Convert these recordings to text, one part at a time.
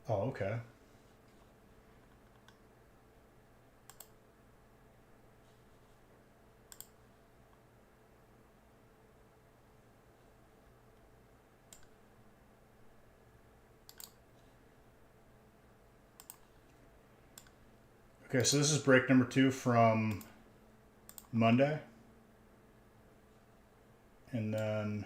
Oh, okay. Okay, so this is break number 2 from Monday. And then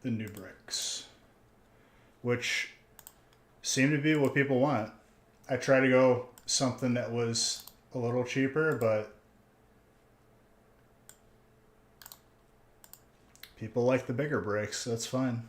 the new bricks, which seem to be what people want. I try to go something that was a little cheaper, but people like the bigger bricks. That's fine.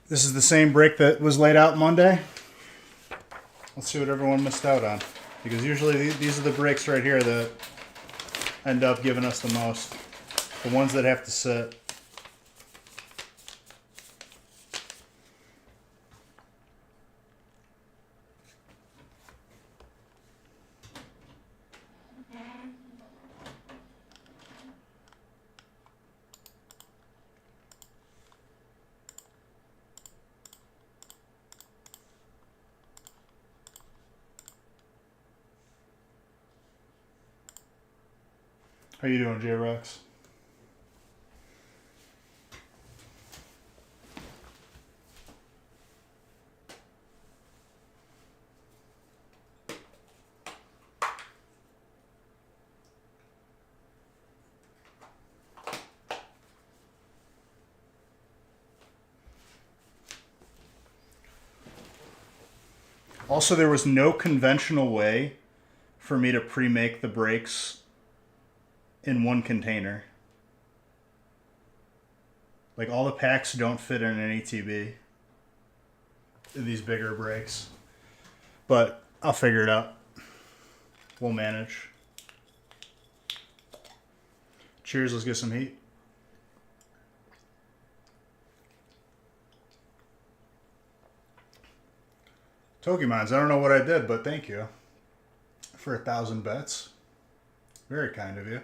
This is the same break that was laid out Monday. Let's see what everyone missed out on. Because usually these are the breaks right here that end up giving us the most. The ones that have to sit. How you doing, J-Rex? Also, there was no conventional way for me to pre-make the breaks in one container. Like, all the packs don't fit in an ATB. These bigger breaks. But I'll figure it out. We'll manage. Cheers, let's get some heat. Tokimons, I don't know what I did, but thank you for 1,000 bets. Very kind of you.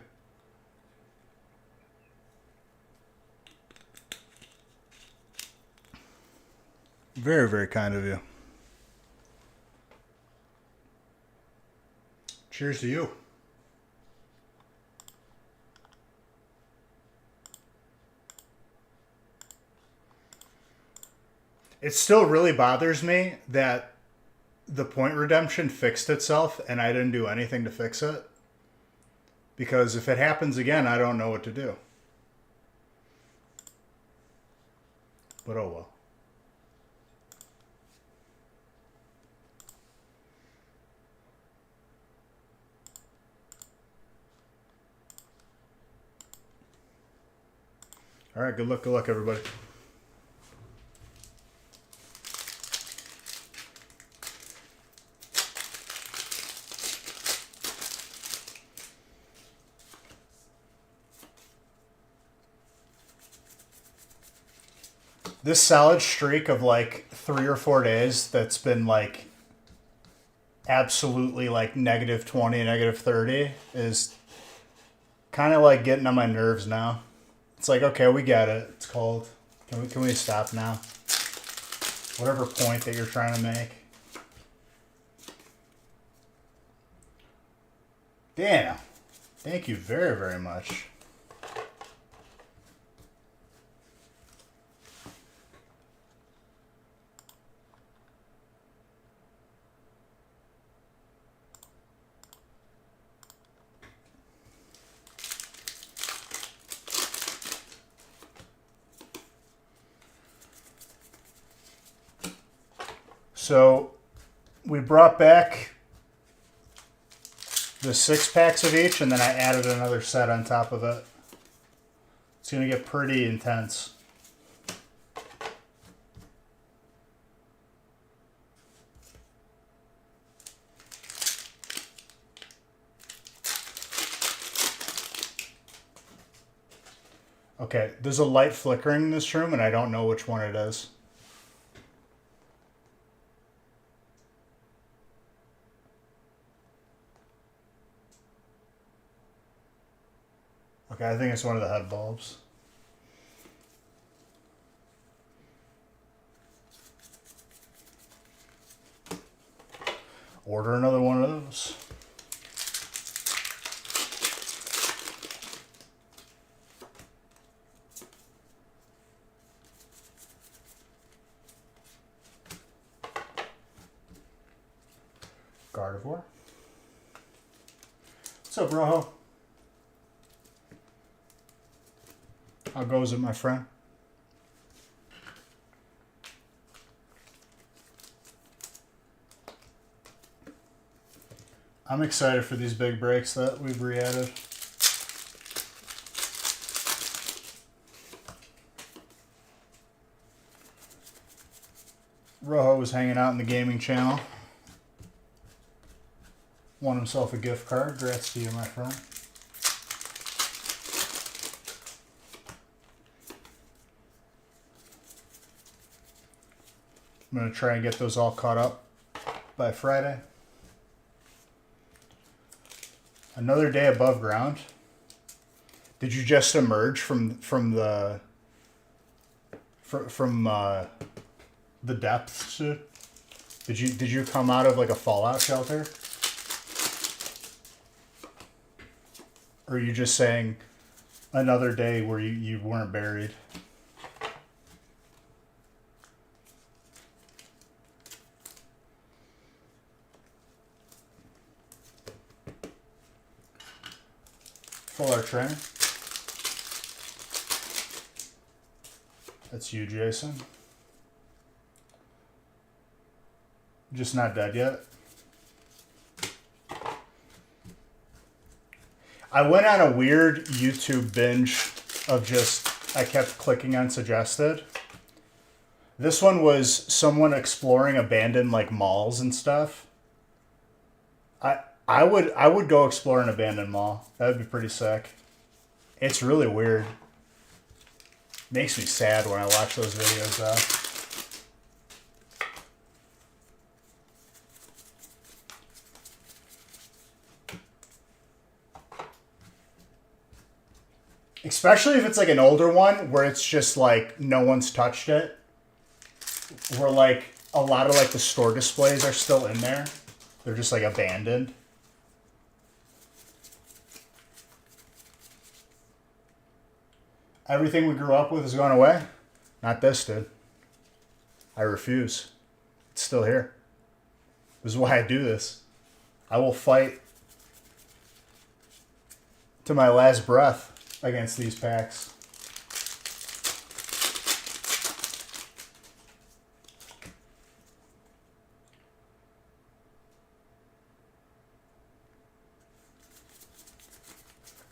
Very, very kind of you. Cheers to you. It still really bothers me that the point redemption fixed itself and I didn't do anything to fix it. Because if it happens again, I don't know what to do. But oh well. All right, good luck, everybody. This solid streak of like 3 or 4 days that's been like absolutely like -20, -30 is kind of like getting on my nerves now. It's like, okay, we get it. It's cold. Can we stop now? Whatever point that you're trying to make. Damn. Thank you very, very much. So we brought back the 6 packs of each, and then I added another set on top of it. It's going to get pretty intense. Okay, there's a light flickering in this room, and I don't know which one it is. Okay, I think it's one of the head bulbs. Order another one of those. Gardevoir. What's up, Rojo? How goes it, my friend? I'm excited for these big breaks that we've re-added. Rojo was hanging out in the gaming channel. Won himself a gift card. Congrats to you, my friend. I'm going to try and get those all caught up by Friday. Another day above ground. Did you just emerge from the depths? Did you come out of like a fallout shelter? Or are you just saying another day where you weren't buried? Full art trainer. That's you, Jason. Just not dead yet. I went on a weird YouTube binge of I kept clicking on suggested. This one was someone exploring abandoned like malls and stuff. I would go explore an abandoned mall. That would be pretty sick. It's really weird. Makes me sad when I watch those videos though. Especially if it's like an older one where it's just like no one's touched it. Where like a lot of like the store displays are still in there. They're just like abandoned. Everything we grew up with has gone away? Not this, dude. I refuse. It's still here. This is why I do this. I will fight to my last breath against these packs.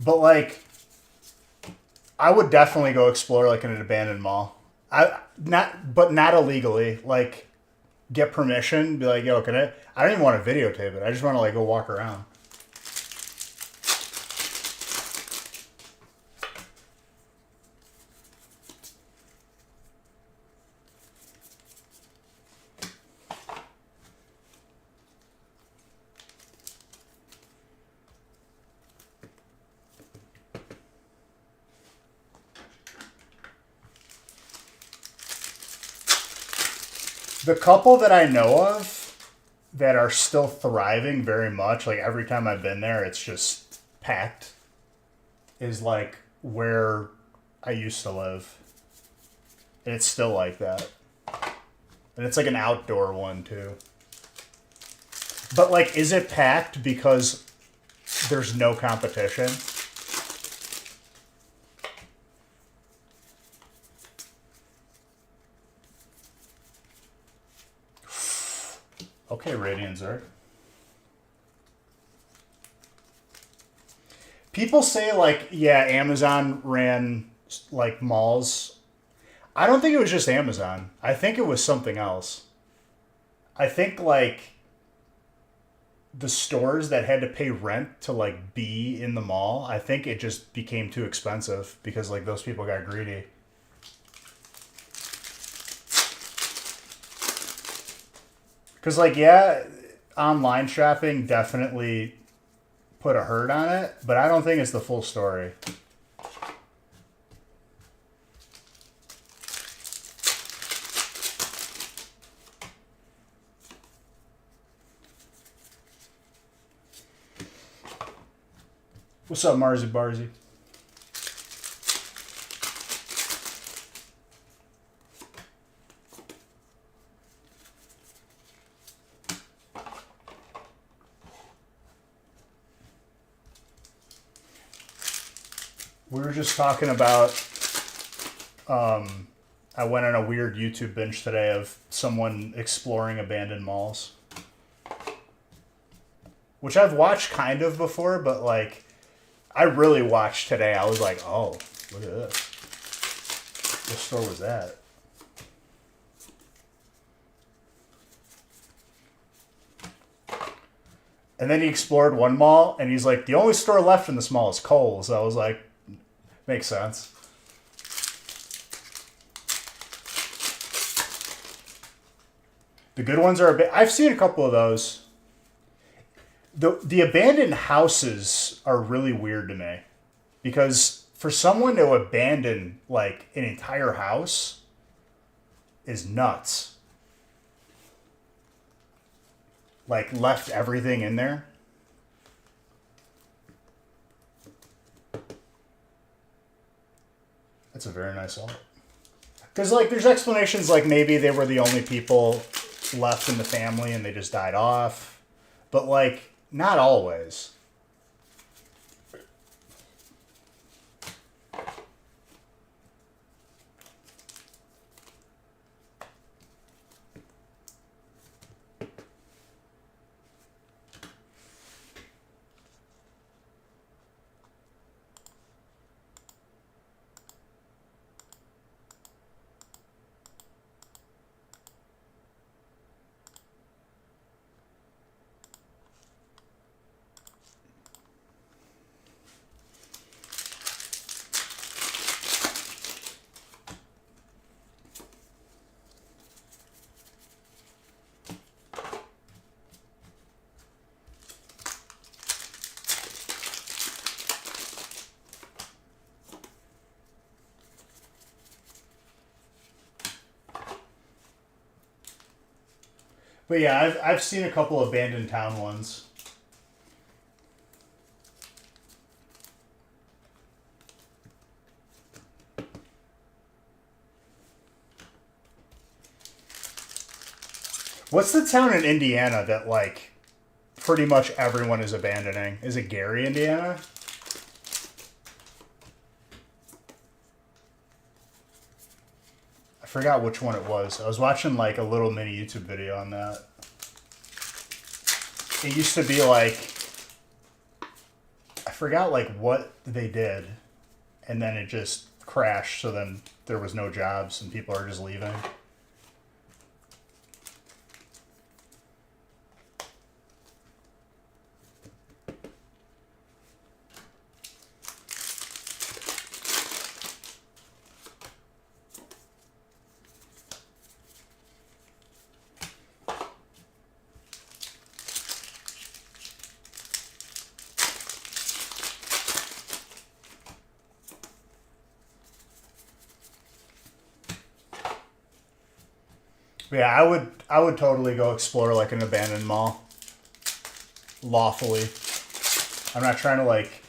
But like, I would definitely go explore like in an abandoned mall. But not illegally. Like, get permission. Be like, yo, can I? I don't even want to videotape it. I just want to like go walk around. The couple that I know of that are still thriving very much, like every time I've been there, it's just packed, is like where I used to live. And it's still like that. And it's like an outdoor one too. But like, is it packed because there's no competition? Okay, Radiant Zerg. People say, like, yeah, Amazon ran, like, malls. I don't think it was just Amazon. I think it was something else. I think, like, the stores that had to pay rent to, like, be in the mall, I think it just became too expensive because, like, those people got greedy. Because, like, yeah, online shopping definitely put a hurt on it, but I don't think it's the full story. What's up, Marzi Barzi? We were just talking about. I went on a weird YouTube binge today of someone exploring abandoned malls, which I've watched kind of before, but like, I really watched today. I was like, oh, look at this. What store was that? And then he explored one mall, and he's like, the only store left in this mall is Kohl's. I was like, makes sense. The good ones are a bit. I've seen a couple of those. The abandoned houses are really weird to me, because for someone to abandon like an entire house is nuts. Like, left everything in there. That's a very nice art. Because, like, there's explanations like maybe they were the only people left in the family and they just died off. But, like, not always. But yeah, I've seen a couple abandoned town ones. What's the town in Indiana that, like, pretty much everyone is abandoning? Is it Gary, Indiana? I forgot which one it was. I was watching, like, a little mini YouTube video on that. It used to be, like, I forgot, like, what they did. And then it just crashed, so then there was no jobs and people are just leaving. But yeah, I would totally go explore like an abandoned mall. Lawfully. I'm not trying to like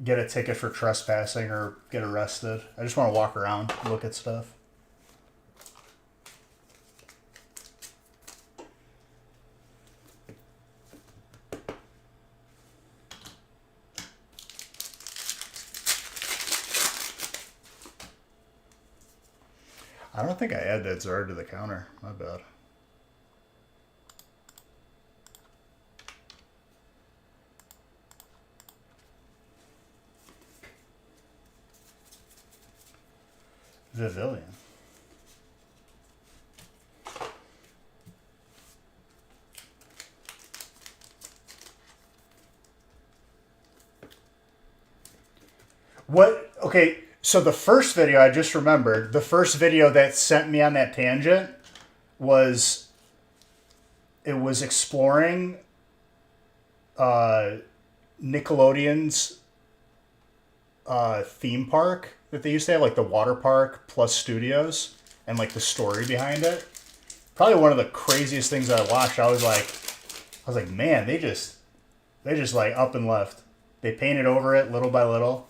get a ticket for trespassing or get arrested. I just want to walk around, look at stuff. I don't think I add that Zard to the counter. My bad. Vivillion. What? Okay, so the first video I just remembered, the first video that sent me on that tangent was it was exploring Nickelodeon's theme park that they used to have, like the water park plus studios, and like the story behind it. Probably one of the craziest things I watched. I was like, man, they just like up and left. They painted over it little by little.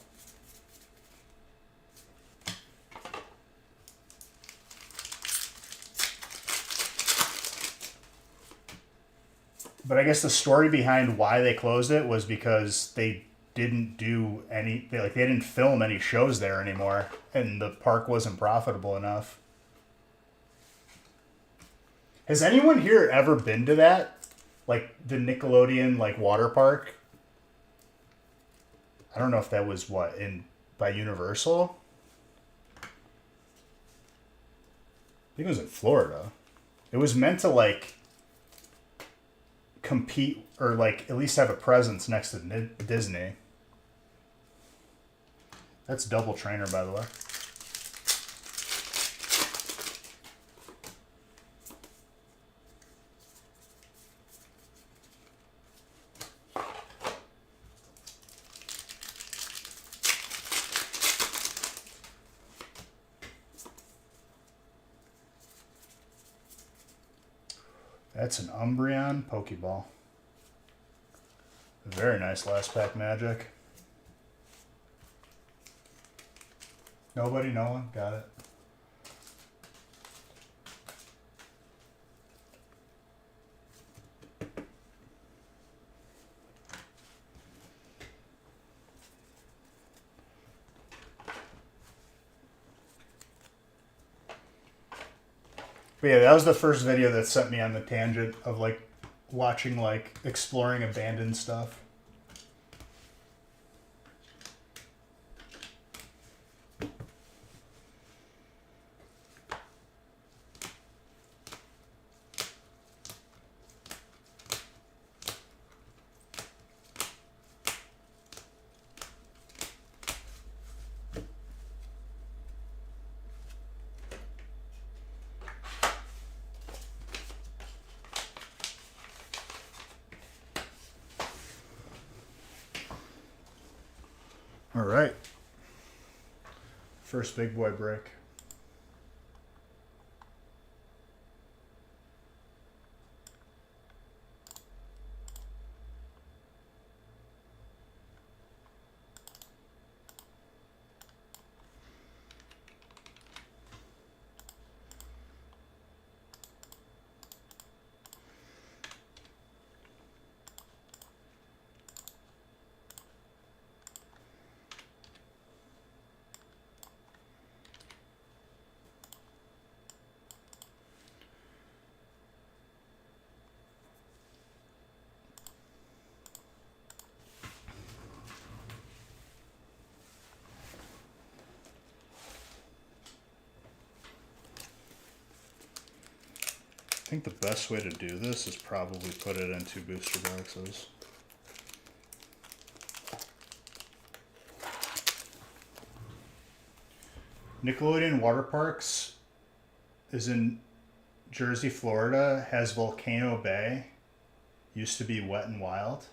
But I guess the story behind why they closed it was because they didn't do any, they didn't film any shows there anymore, and the park wasn't profitable enough. Has anyone here ever been to that? Like the Nickelodeon like water park? I don't know if that was by Universal. I think it was in Florida. It was meant to like compete or like at least have a presence next to Disney. That's Double Trainer, by the way. That's an Umbreon Pokeball. Very nice last pack magic. Nobody, no one, got it. But yeah, that was the first video that sent me on the tangent of like watching like exploring abandoned stuff. All right. First big boy break. I think the best way to do this is probably put it in 2 booster boxes. Nickelodeon Water Parks is in Jersey, Florida, has Volcano Bay. Used to be Wet and Wild.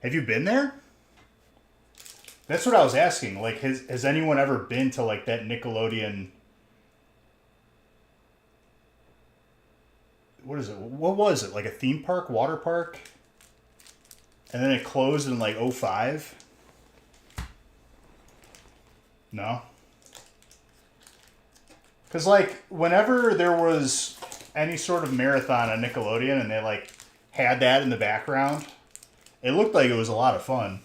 Have you been there? That's what I was asking. Like, has anyone ever been to like that Nickelodeon? What is it? What was it? Like a theme park, water park? And then it closed in like 2005? No? Because like whenever there was any sort of marathon on Nickelodeon and they like had that in the background, it looked like it was a lot of fun.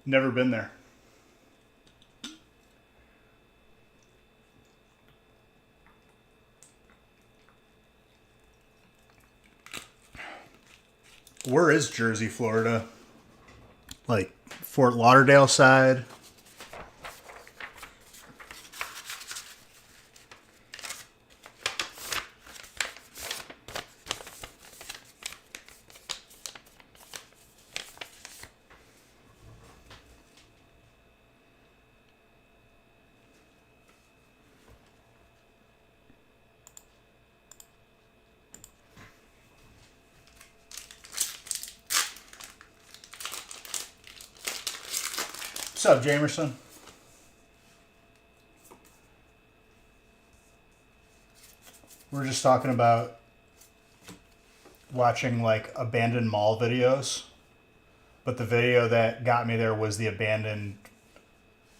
Never been there. Where is Jersey, Florida? Like Fort Lauderdale side? What's up, Jamerson? We're just talking about watching like abandoned mall videos, but the video that got me there was the abandoned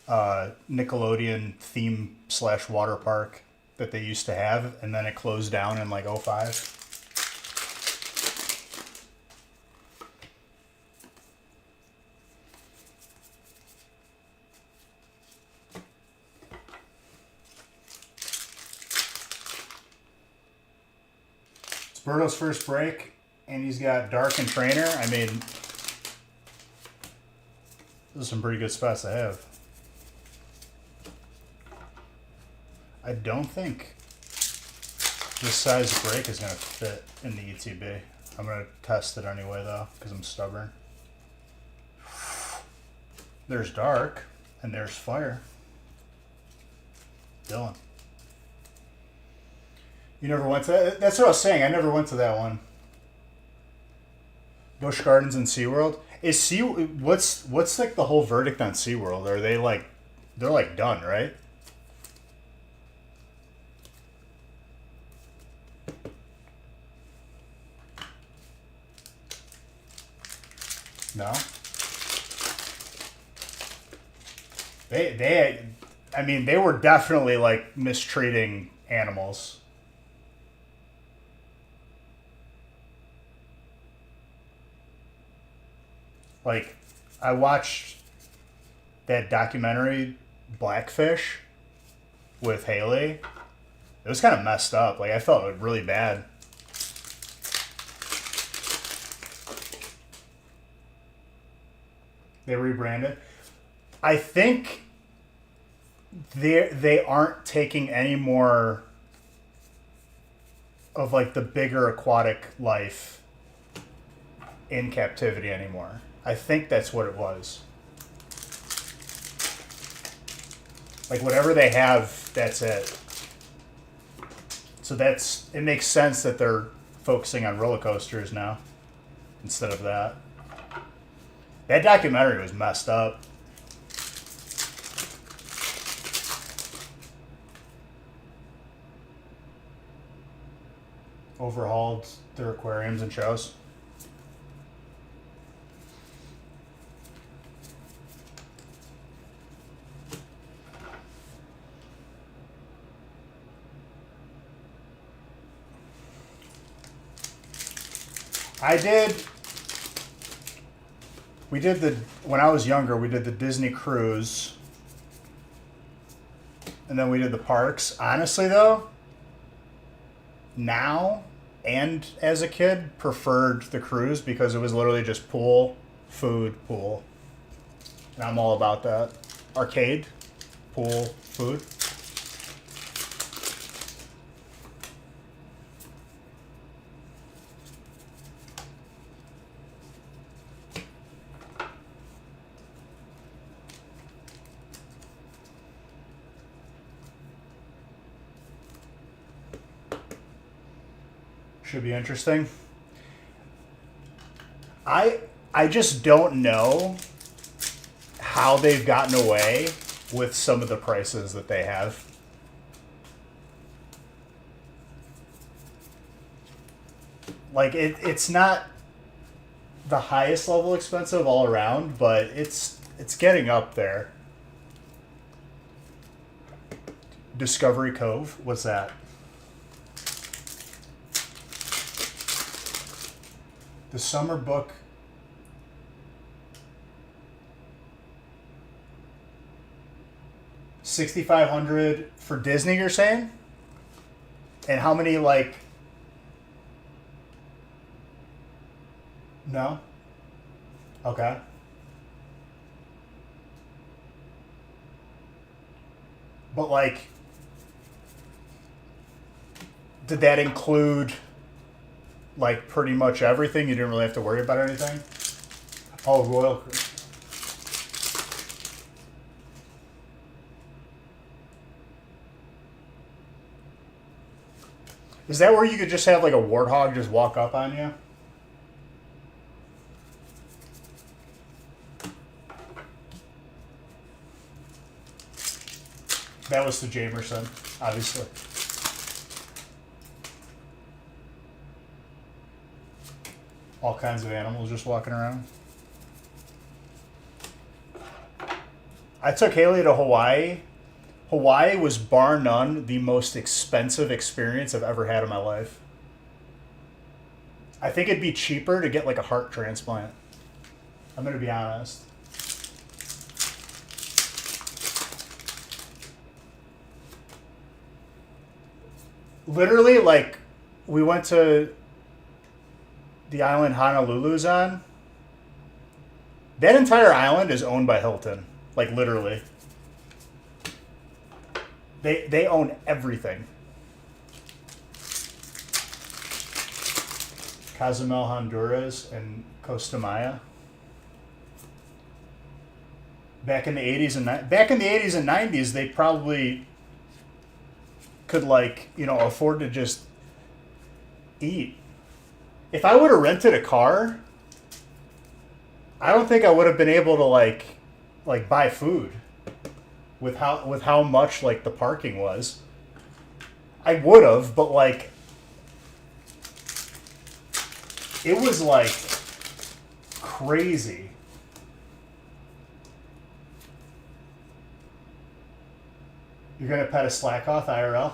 Nickelodeon theme / water park that they used to have, and then it closed down in like '05. Berto's first break, and he's got Dark and Trainer. I mean, those are some pretty good spots to have. I don't think this size break is going to fit in the ETB. I'm going to test it anyway, though, because I'm stubborn. There's Dark, and there's Fire. Dylan. You never went to that? That's what I was saying. I never went to that one. Busch Gardens and SeaWorld. What's like the whole verdict on SeaWorld? Are they like they're like done, right? No. I mean, they were definitely like mistreating animals. Like, I watched that documentary, Blackfish, with Haley. It was kind of messed up. Like, I felt really bad. They rebranded. I think they aren't taking any more of, like, the bigger aquatic life in captivity anymore. I think that's what it was. Like, whatever they have, that's it. So it makes sense that they're focusing on roller coasters now instead of that. That documentary was messed up. Overhauled their aquariums and shows. When I was younger, we did the Disney cruise. And then we did the parks. Honestly, though, now and as a kid, preferred the cruise because it was literally just pool, food, pool. And I'm all about that. Arcade, pool, food. Should be interesting. I just don't know how they've gotten away with some of the prices that they have. Like it's not the highest level expensive all around, but it's getting up there. Discovery Cove, what's that? The summer book. $6,500 for Disney, you're saying? And how many, like... No? Okay. But, like... Did that include, like, pretty much everything? You didn't really have to worry about anything? Oh, Royal Cruise. Is that where you could just have like a warthog just walk up on you? That was the Jamerson, obviously. All kinds of animals just walking around. I took Haley to Hawaii. Hawaii was bar none the most expensive experience I've ever had in my life. I think it'd be cheaper to get like a heart transplant. I'm going to be honest. Literally, like, we went to the island Honolulu's on. That entire island is owned by Hilton. Like, literally. They own everything. Cozumel, Honduras, and Costa Maya. Back in the 80s and 90s, they probably could, like, you know, afford to just eat. If I would have rented a car, I don't think I would have been able to like buy food with how much like the parking was. I would have, but like it was like crazy. You're gonna pet a Slackoth IRL?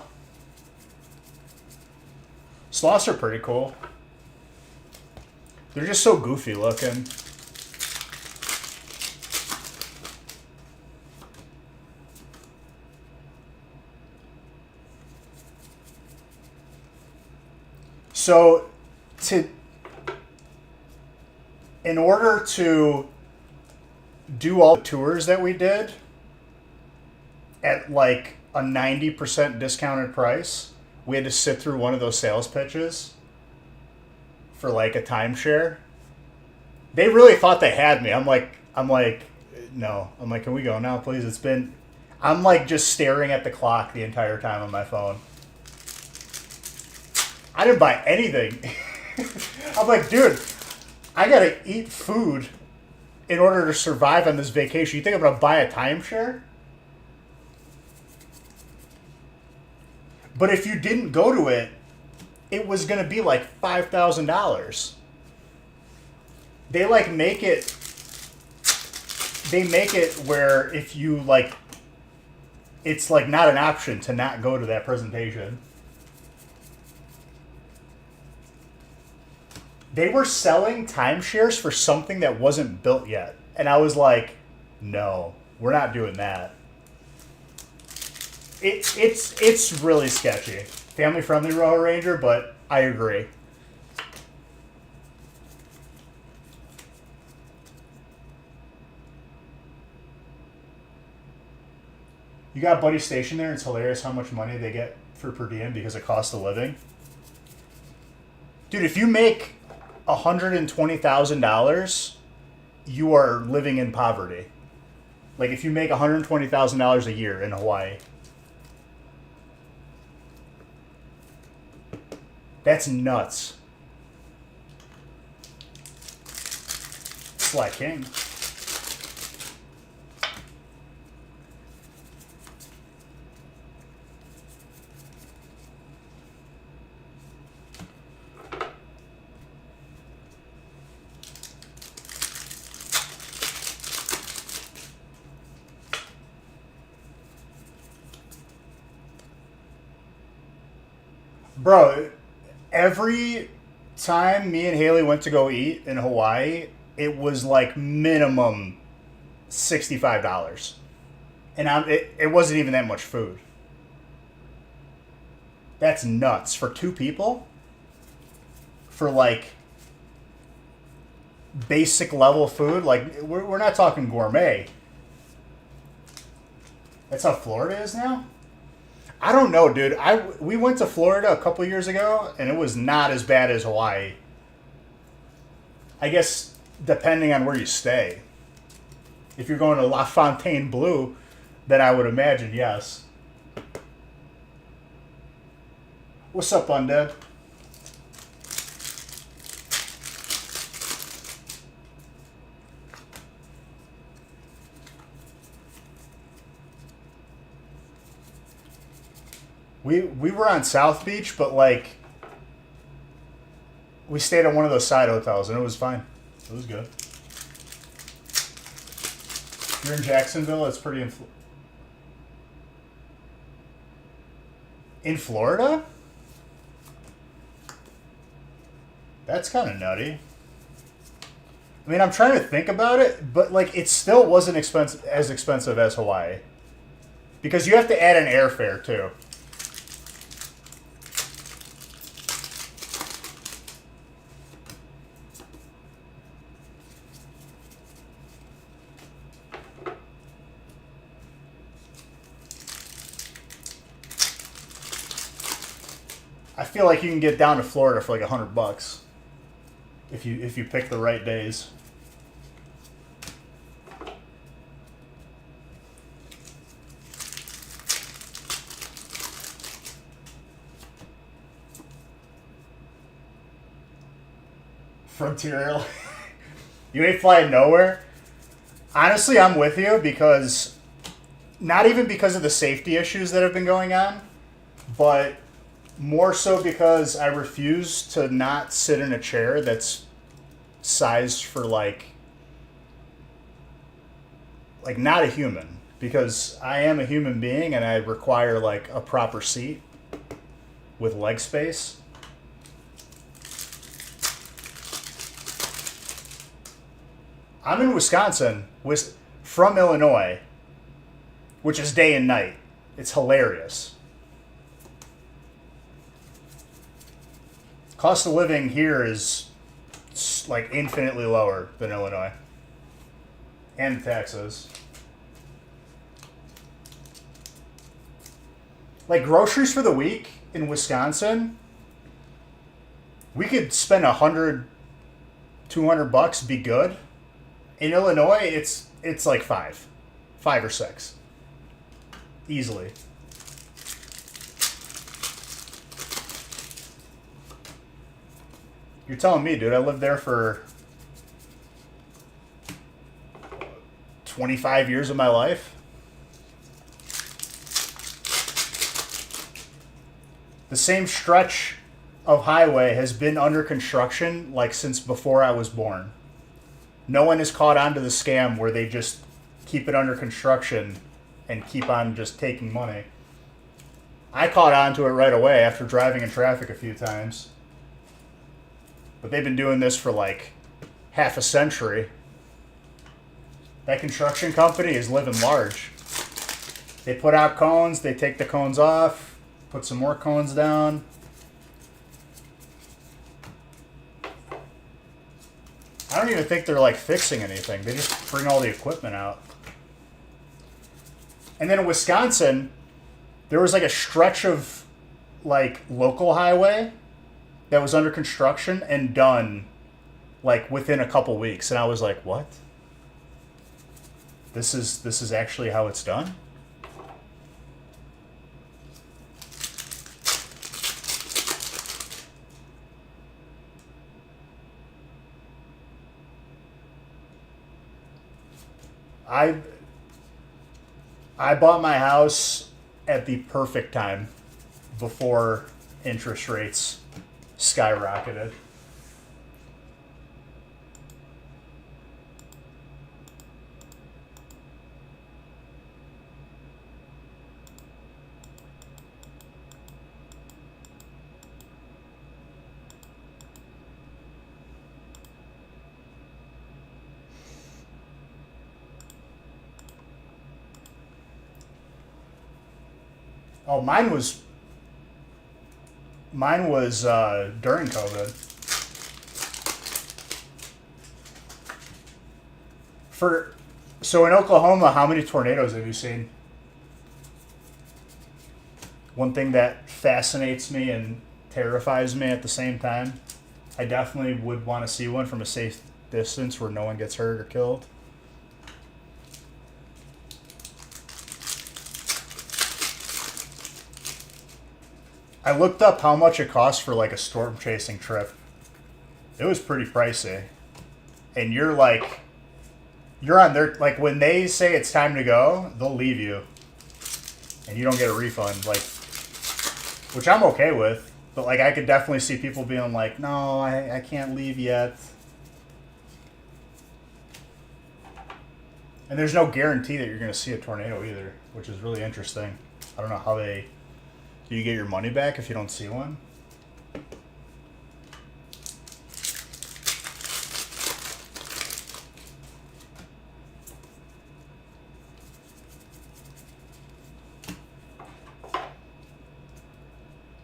Sloths are pretty cool. They're just so goofy looking. So, in order to do all the tours that we did at like a 90% discounted price, we had to sit through one of those sales pitches for like a timeshare. They really thought they had me. I'm like, no. I'm like, can we go now, please? I'm like just staring at the clock the entire time on my phone. I didn't buy anything. I'm like, dude, I gotta eat food in order to survive on this vacation. You think I'm gonna buy a timeshare? But if you didn't go to it, it was gonna be like $5,000. They like make it where if you like, it's like not an option to not go to that presentation. They were selling timeshares for something that wasn't built yet. And I was like, no, we're not doing that. It's really sketchy. Family friendly Rojo Ranger, but I agree. You got Buddy Station there. It's hilarious how much money they get for per diem because of cost of living. Dude, if you make $120,000, you are living in poverty. Like if you make $120,000 a year in Hawaii. That's nuts. Slack King. Bro, every time me and Haley went to go eat in Hawaii, it was like minimum $65. And it wasn't even that much food. That's nuts. For two people? For like basic level food? Like, we're not talking gourmet. That's how Florida is now? I don't know, dude. We went to Florida a couple years ago, and it was not as bad as Hawaii. I guess depending on where you stay. If you're going to La Fontaine Bleu, then I would imagine yes. What's up, Undead? We were on South Beach, but like we stayed at one of those side hotels, and it was fine. It was good. You're in Jacksonville. It's pretty in Florida. That's kind of nutty. I mean, I'm trying to think about it, but like it still wasn't as expensive as Hawaii, because you have to add an airfare too. I feel like you can get down to Florida for like $100 if you pick the right days. Frontier Airlines. You ain't flying nowhere. Honestly, I'm with you, because not even because of the safety issues that have been going on, but more so because I refuse to not sit in a chair that's sized for like not a human, because I am a human being and I require like a proper seat with leg space. I'm in Wisconsin, from Illinois, which is day and night. It's hilarious. Cost of living here is like infinitely lower than Illinois. And taxes. Like groceries for the week in Wisconsin, we could spend $100-$200, be good. In Illinois, it's like five or six, easily. You're telling me, dude. I lived there for 25 years of my life. The same stretch of highway has been under construction like since before I was born. No one has caught on to the scam where they just keep it under construction and keep on just taking money. I caught on to it right away after driving in traffic a few times. But they've been doing this for like half a century. That construction company is living large. They put out cones, they take the cones off, put some more cones down. I don't even think they're like fixing anything. They just bring all the equipment out. And then in Wisconsin, there was like a stretch of like local highway that was under construction and done like within a couple weeks. And I was like, what? This is actually how it's done? I bought my house at the perfect time before interest rates skyrocketed. Oh, mine was during COVID. So in Oklahoma, how many tornadoes have you seen? One thing that fascinates me and terrifies me at the same time. I definitely would want to see one from a safe distance where no one gets hurt or killed. I looked up how much it costs for like a storm chasing trip. It was pretty pricey. And you're on their, like, when they say it's time to go, they'll leave you. And you don't get a refund, like, which I'm okay with. But like, I could definitely see people being like, no, I can't leave yet. And there's no guarantee that you're going to see a tornado either, which is really interesting. I don't know how do you get your money back if you don't see one?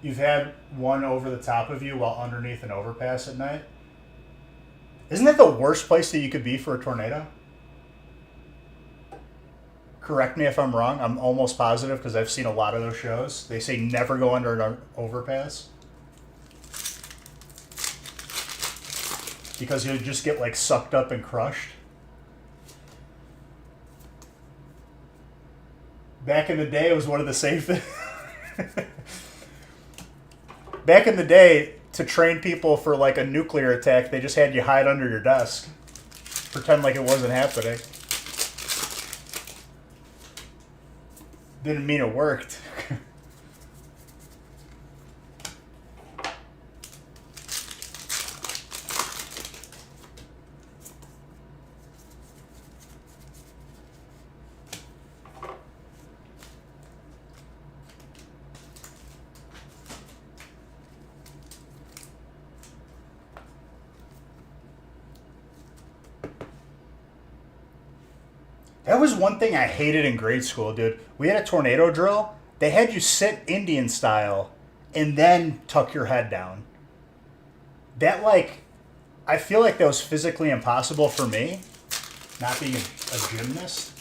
You've had one over the top of you while underneath an overpass at night? Isn't that the worst place that you could be for a tornado? Correct me if I'm wrong. I'm almost positive because I've seen a lot of those shows. They say never go under an overpass. Because you'll just get like sucked up and crushed. Back in the day, it was one of the safest. Back in the day, to train people for like a nuclear attack, they just had you hide under your desk. Pretend like it wasn't happening. Didn't mean it worked. That was one thing I hated in grade school, dude. We had a tornado drill. They had you sit Indian style and then tuck your head down. That, like, I feel like that was physically impossible for me, not being a gymnast.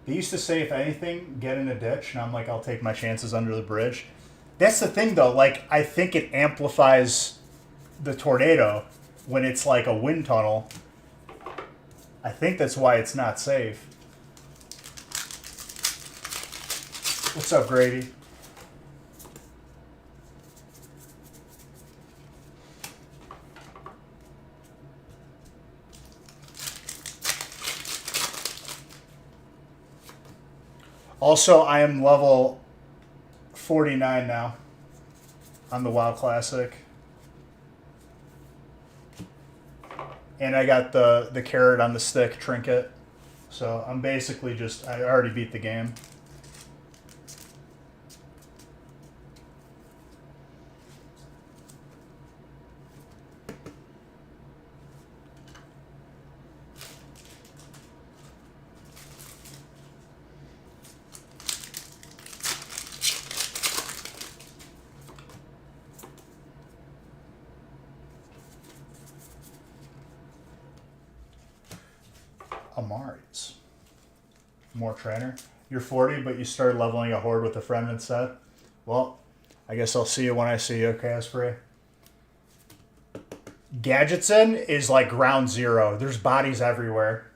They used to say, if anything, get in a ditch, and I'm like, I'll take my chances under the bridge. That's the thing, though. Like, I think it amplifies the tornado when it's like a wind tunnel. I think that's why it's not safe. What's up, Grady? Also, I am level 49 now on the WoW Classic. And I got the carrot on the stick trinket. So I'm basically just, I already beat the game. Amari's. More trainer. You're 40, but you started leveling a horde with a friend instead? Well, I guess I'll see you when I see you, okay, Osprey? Gadgetson is like ground zero. There's bodies everywhere.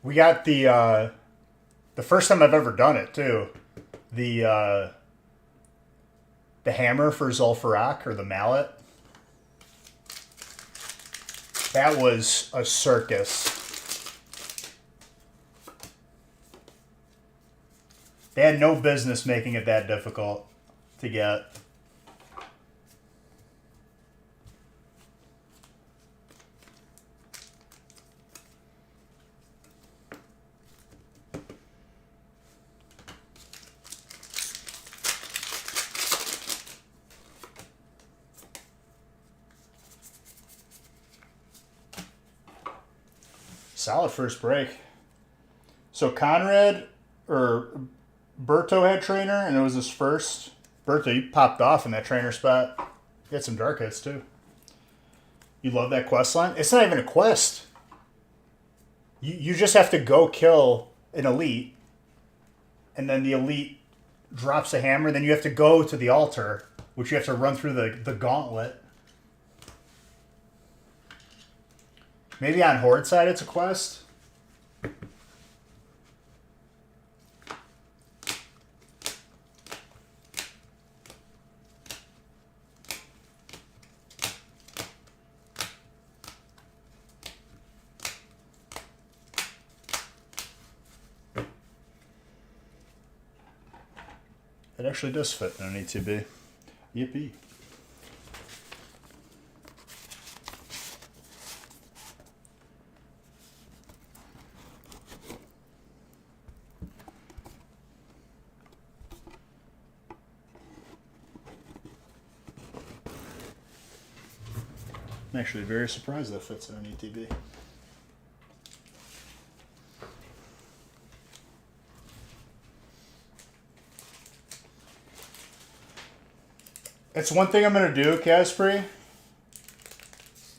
We got the first time I've ever done it too. The hammer for Zul'Farrak, or the mallet. That was a circus. They had no business making it that difficult to get. solid first break. So Conrad or Berto had trainer, and it was his first. Berto, you popped off in that trainer spot. You had some dark hits too. You love that quest line? It's not even a quest. You just have to go kill an elite, and then the elite drops a hammer. Then you have to go to the altar, which you have to run through the gauntlet. Maybe on Horde side it's a quest. It actually does fit in an ETB. Yippee. I'm actually very surprised that fits in an ETB. It's one thing I'm going to do, Caspree.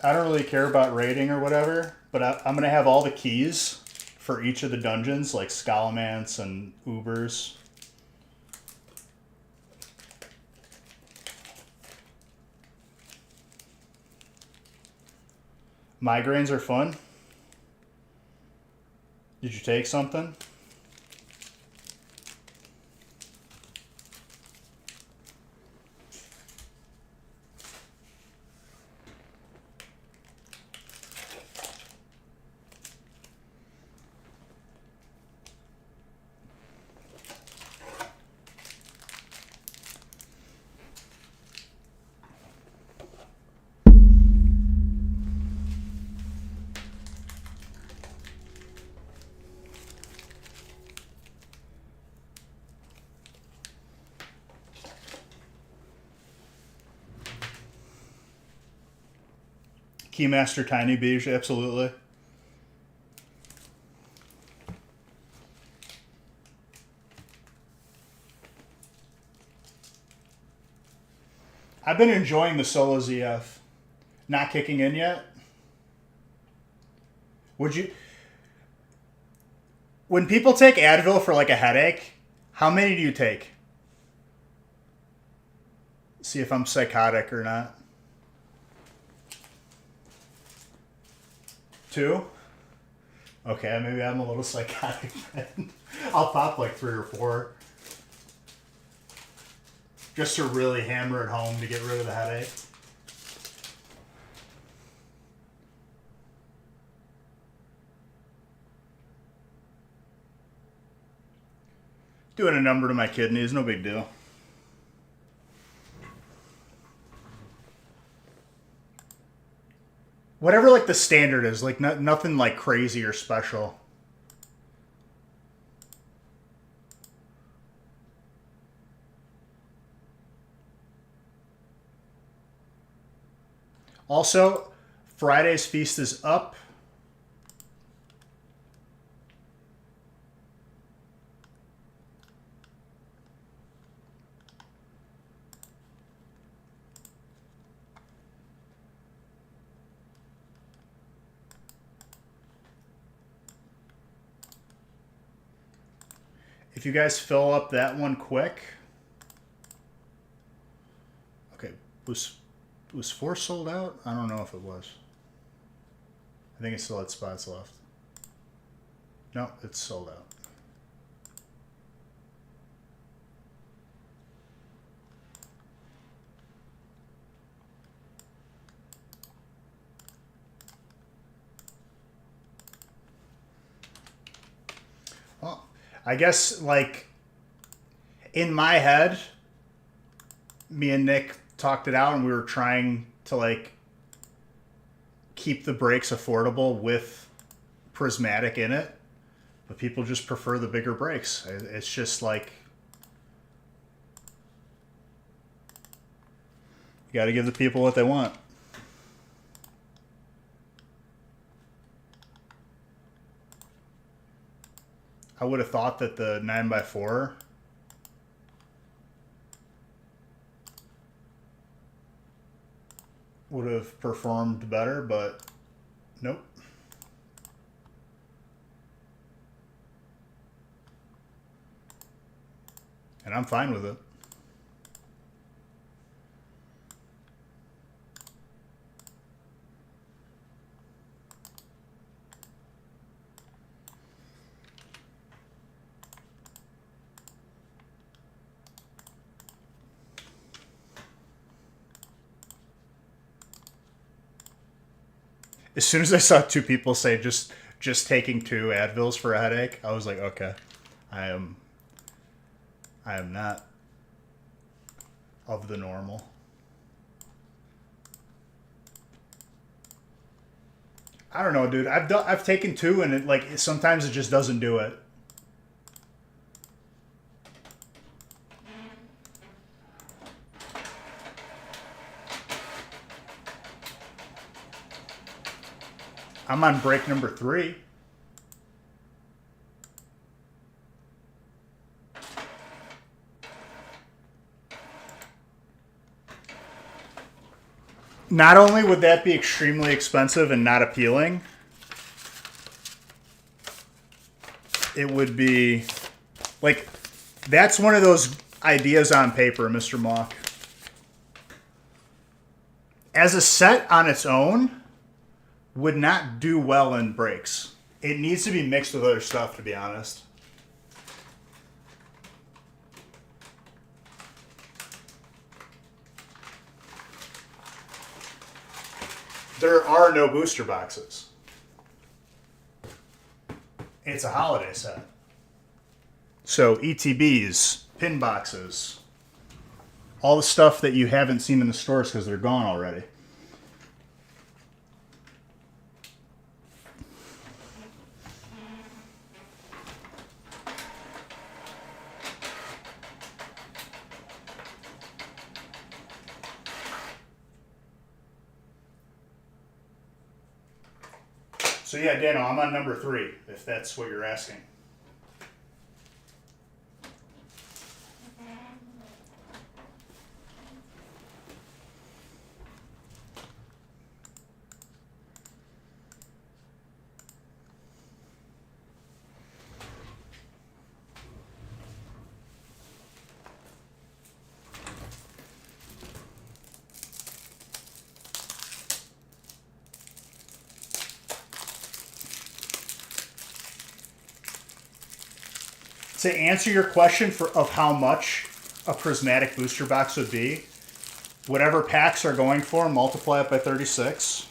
I don't really care about rating or whatever, but I'm going to have all the keys for each of the dungeons, like Scholomance and Ubers. Migraines are fun. Did you take something? Keymaster Tiny Beige, absolutely. I've been enjoying the solo ZF. Not kicking in yet. Would you... When people take Advil for like a headache, how many do you take? See if I'm psychotic or not. 2? Okay, maybe I'm a little psychotic then. I'll pop like 3 or 4. Just to really hammer it home to get rid of the headache. Doing a number to my kidneys, no big deal. Whatever like the standard is, like nothing like crazy or special. Also, Friday's feast is up. If you guys fill up that one quick. Okay, was 4 sold out? I don't know if it was. I think it still had spots left. No, it's sold out. Well, I guess, like, in my head, me and Nick talked it out and we were trying to, like, keep the brakes affordable with prismatic in it. But people just prefer the bigger brakes. It's just, like, you got to give the people what they want. I would have thought that the 9x4 would have performed better, but nope. And I'm fine with it. As soon as I saw two people say just taking 2 Advils for a headache, I was like, okay, I am not of the normal. I don't know, dude. I've taken 2 and sometimes it just doesn't do it. I'm on break number 3. Not only would that be extremely expensive and not appealing, it would be like, that's one of those ideas on paper, Mr. Mock. As a set on its own, would not do well in breaks. It needs to be mixed with other stuff, to be honest. There are no booster boxes. It's a holiday set. So ETBs, pin boxes, all the stuff that you haven't seen in the stores because they're gone already. So yeah, Dano, I'm on number 3, if that's what you're asking. To answer your question of how much a prismatic booster box would be, whatever packs are going for, multiply it by 36.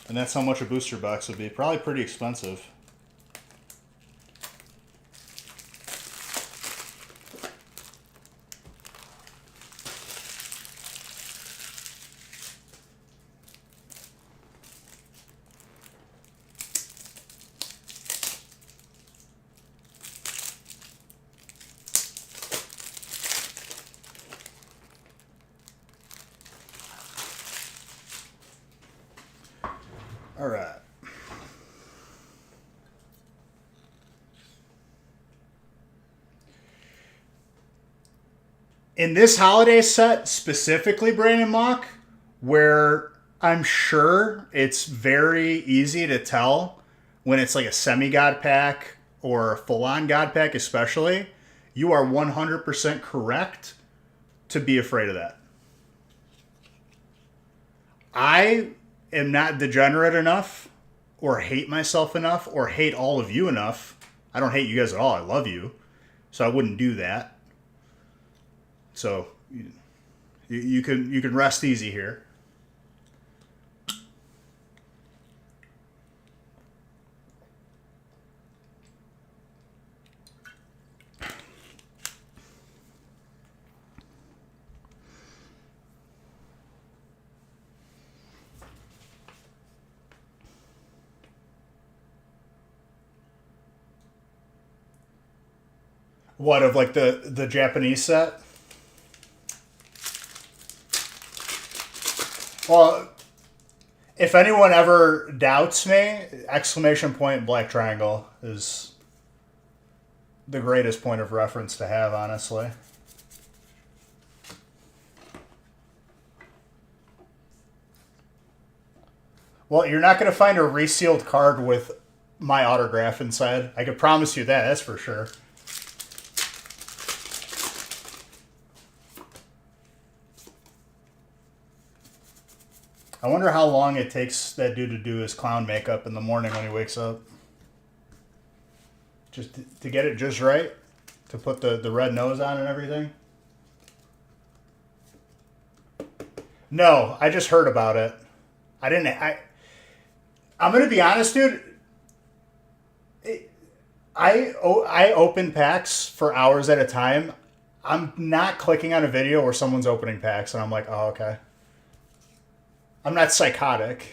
And that's how much a booster box would be. Probably pretty expensive. All right. In this holiday set, specifically, Brandon Mock, where I'm sure it's very easy to tell when it's like a semi-god pack or a full-on god pack especially, you are 100% correct to be afraid of that. I am not degenerate enough or hate myself enough or hate all of you enough. I don't hate you guys at all. I love you. So I wouldn't do that. So you can rest easy here. What, of like the Japanese set? Well, if anyone ever doubts me, exclamation point Black Triangle is the greatest point of reference to have, honestly. Well, you're not going to find a resealed card with my autograph inside. I can promise you that, that's for sure. I wonder how long it takes that dude to do his clown makeup in the morning when he wakes up. Just to get it just right? To put the red nose on and everything? No, I just heard about it. I'm going to be honest, dude. I open packs for hours at a time. I'm not clicking on a video where someone's opening packs and I'm like, oh, okay. I'm not psychotic.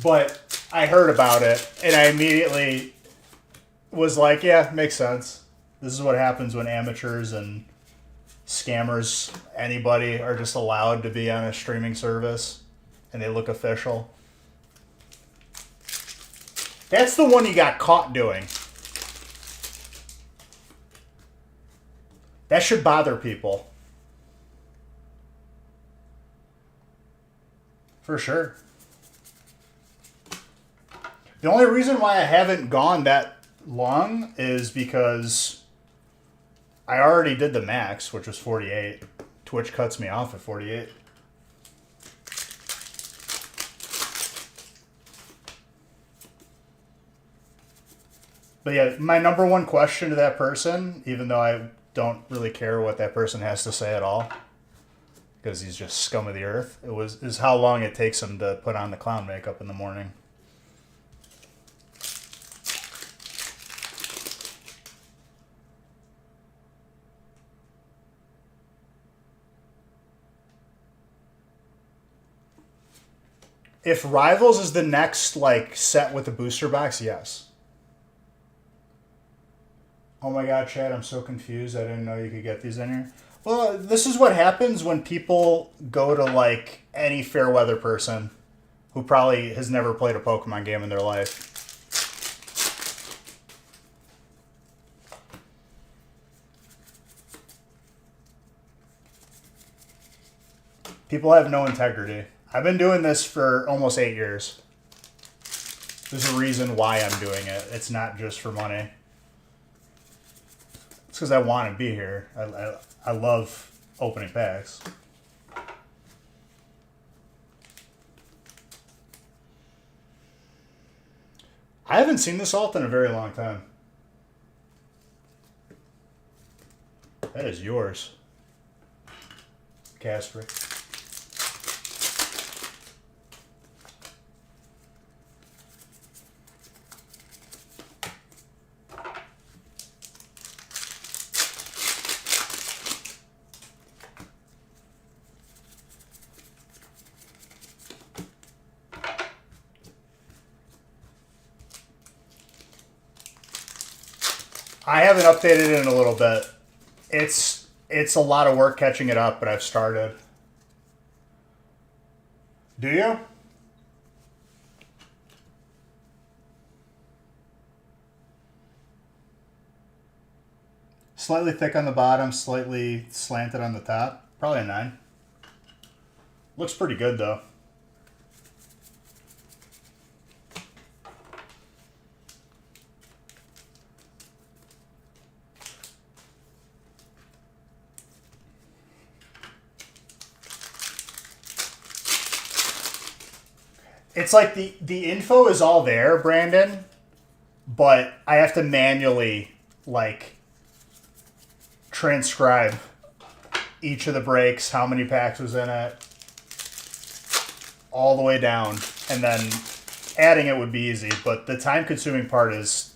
But I heard about it and I immediately was like, yeah, makes sense. This is what happens when amateurs and scammers, anybody, are just allowed to be on a streaming service and they look official. That's the one you got caught doing. That should bother people. For sure. The only reason why I haven't gone that long is because I already did the max, which was 48. Twitch cuts me off at 48. But yeah, my number one question to that person, even though I don't really care what that person has to say at all, because he's just scum of the earth, is how long it takes him to put on the clown makeup in the morning. If Rivals is the next set with the booster box, yes. Oh my god, Chad, I'm so confused. I didn't know you could get these in here. Well, this is what happens when people go to any fair weather person who probably has never played a Pokemon game in their life. People have no integrity. I've been doing this for almost 8 years. There's a reason why I'm doing it. It's not just for money. It's because I want to be here. I love opening packs. I haven't seen this alt in a very long time. That is yours, Casper. I haven't updated it in a little bit. It's a lot of work catching it up, but I've started. Do you? Slightly thick on the bottom, slightly slanted on the top. Probably a 9. Looks pretty good, though. It's like the info is all there, Brandon, but I have to manually transcribe each of the breaks, how many packs was in it, all the way down, and then adding it would be easy, but the time-consuming part is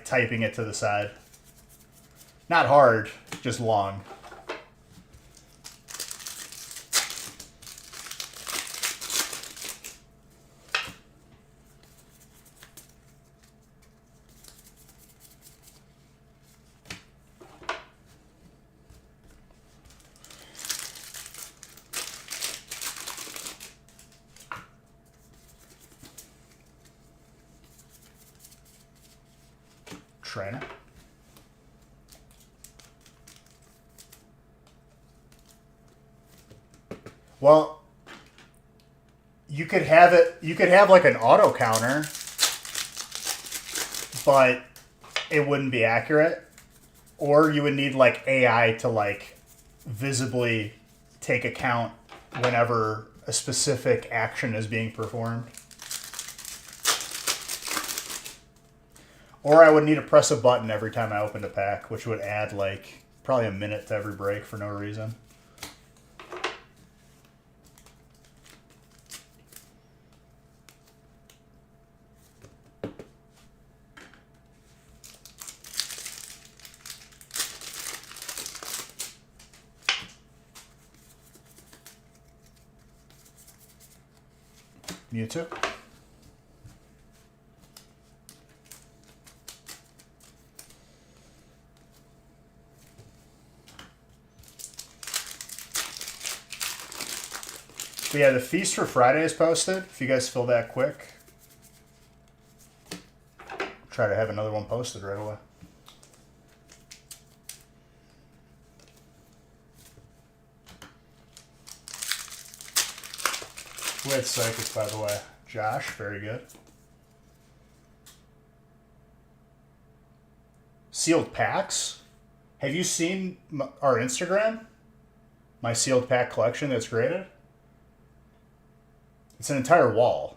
typing it to the side. Not hard, just long. trainer. Well, you could have it. You could have like an auto counter, but it wouldn't be accurate. Or you would need like AI to like visibly take account whenever a specific action is being performed. Or I would need to press a button every time I opened a pack, which would add like probably a minute to every break for no reason. Mewtwo. But yeah, the Feast for Friday is posted. If you guys fill that quick, try to have another one posted right away. Who had Psychic, by the way? Josh, very good. Sealed packs? Have you seen our Instagram? My sealed pack collection that's graded? It's an entire wall.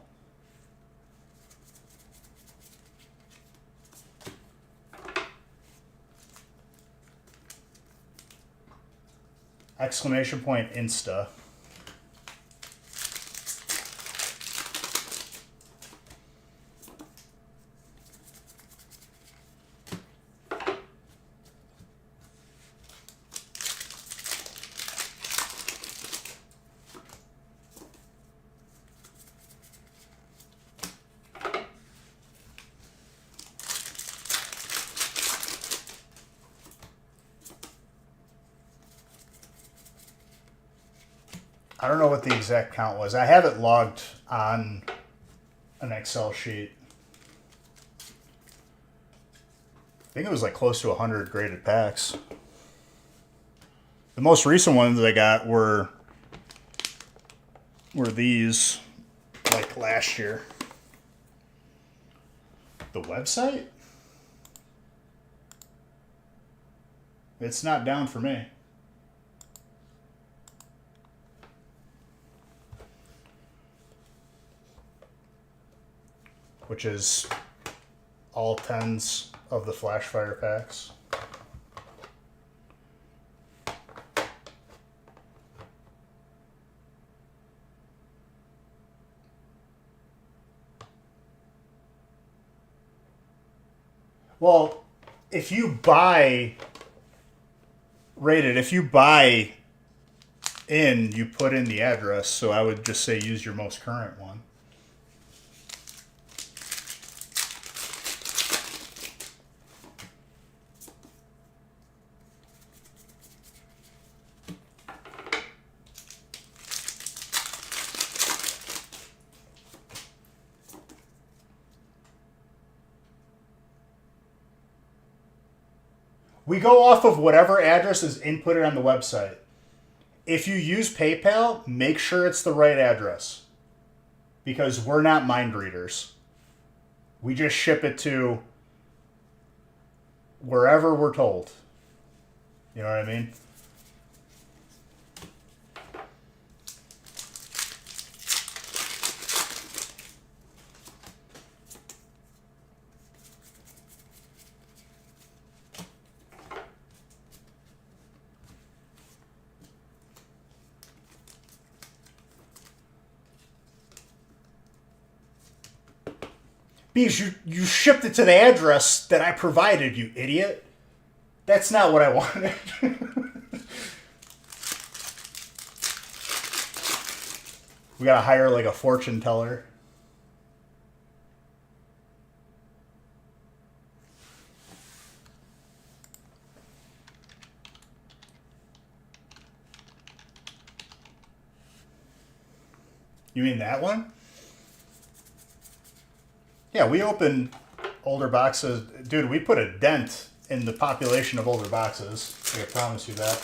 Exclamation point Insta. I don't know what the exact count was. I have it logged on an Excel sheet. I think it was like close to 100 graded packs. The most recent ones I got were these, like last year. The website? It's not down for me. Which is all 10s of the Flashfire packs. Well, if you buy rated, if you buy in, you put in the address, so I would just say use your most current one. We go off of whatever address is inputted on the website. If you use PayPal, make sure it's the right address. Because we're not mind readers. We just ship it to wherever we're told. You know what I mean? Because you shipped it to the address that I provided, you idiot. That's not what I wanted. We gotta hire like a fortune teller. You mean that one? Yeah, we open older boxes. Dude, we put a dent in the population of older boxes. I promise you that.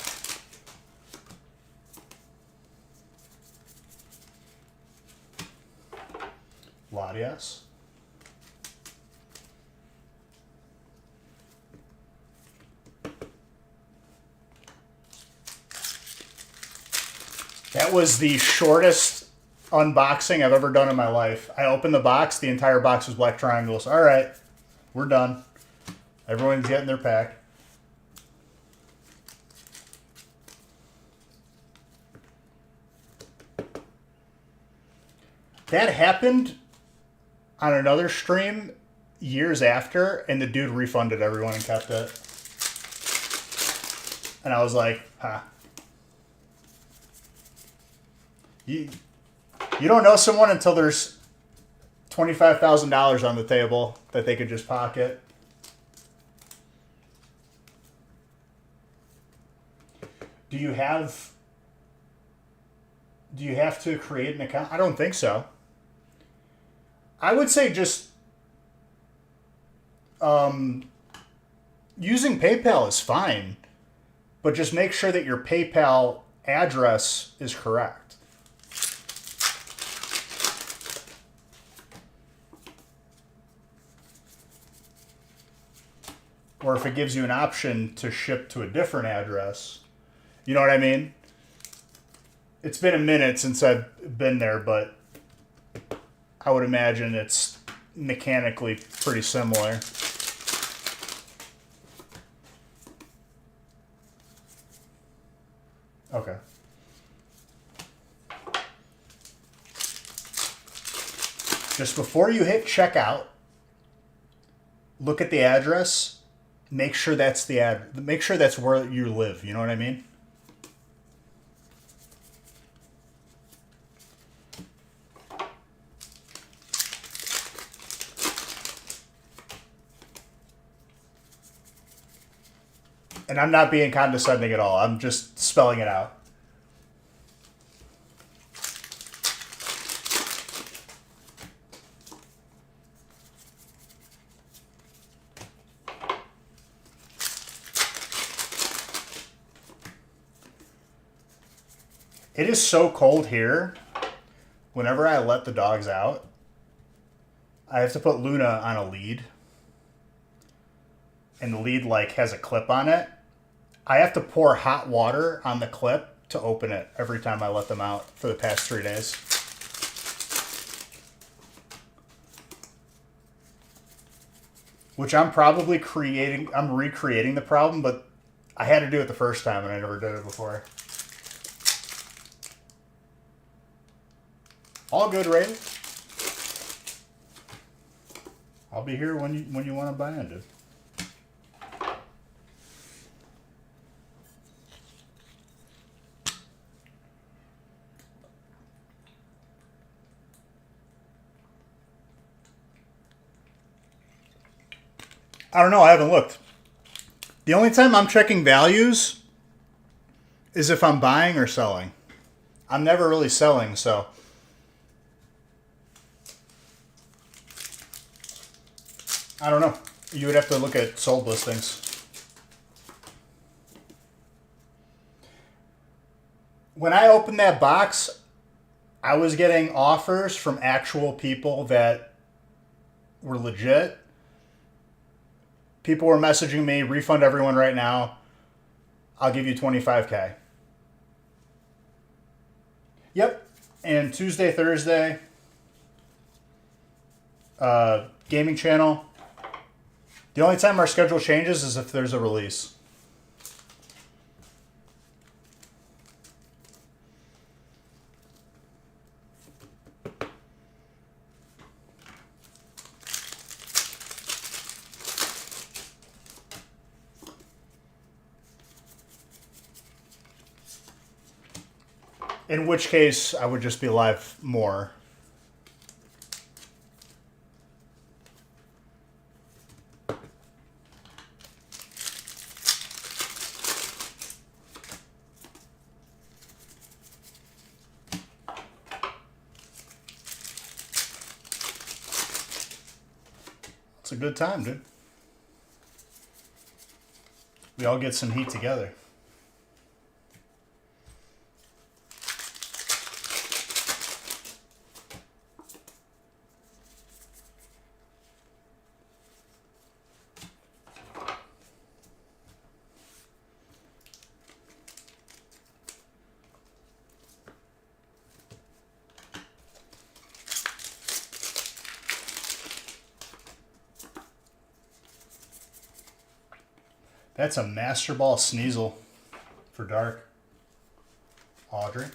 Latias. That was the shortest unboxing I've ever done in my life. I opened the box, the entire box was black triangles. All right, we're done. Everyone's getting their pack. That happened on another stream years after, and the dude refunded everyone and kept it. And I was like, huh. You don't know someone until there's $25,000 on the table that they could just pocket. Do you have to create an account? I don't think so. I would say just using PayPal is fine, but just make sure that your PayPal address is correct. Or if it gives you an option to ship to a different address. You know what I mean? It's been a minute since I've been there, but I would imagine it's mechanically pretty similar. Okay. Just before you hit checkout, look at the address. Make sure that's make sure that's where you live. You know what I mean? And I'm not being condescending at all. I'm just spelling it out. It is so cold here. Whenever I let the dogs out, I have to put Luna on a lead. And the lead like has a clip on it. I have to pour hot water on the clip to open it every time I let them out for the past 3 days. Which I'm probably recreating the problem, but I had to do it the first time and I never did it before. All good, Ray. I'll be here when you want to buy into. I don't know. I haven't looked. The only time I'm checking values is if I'm buying or selling. I'm never really selling, so. I don't know. You would have to look at sold listings. When I opened that box, I was getting offers from actual people that were legit. People were messaging me, refund everyone right now. I'll give you $25K. Yep. And Tuesday, Thursday, gaming channel. The only time our schedule changes is if there's a release. In which case, I would just be live more. It's a good time, dude. We all get some heat together. That's a Master Ball Sneasel for dark. Audrey.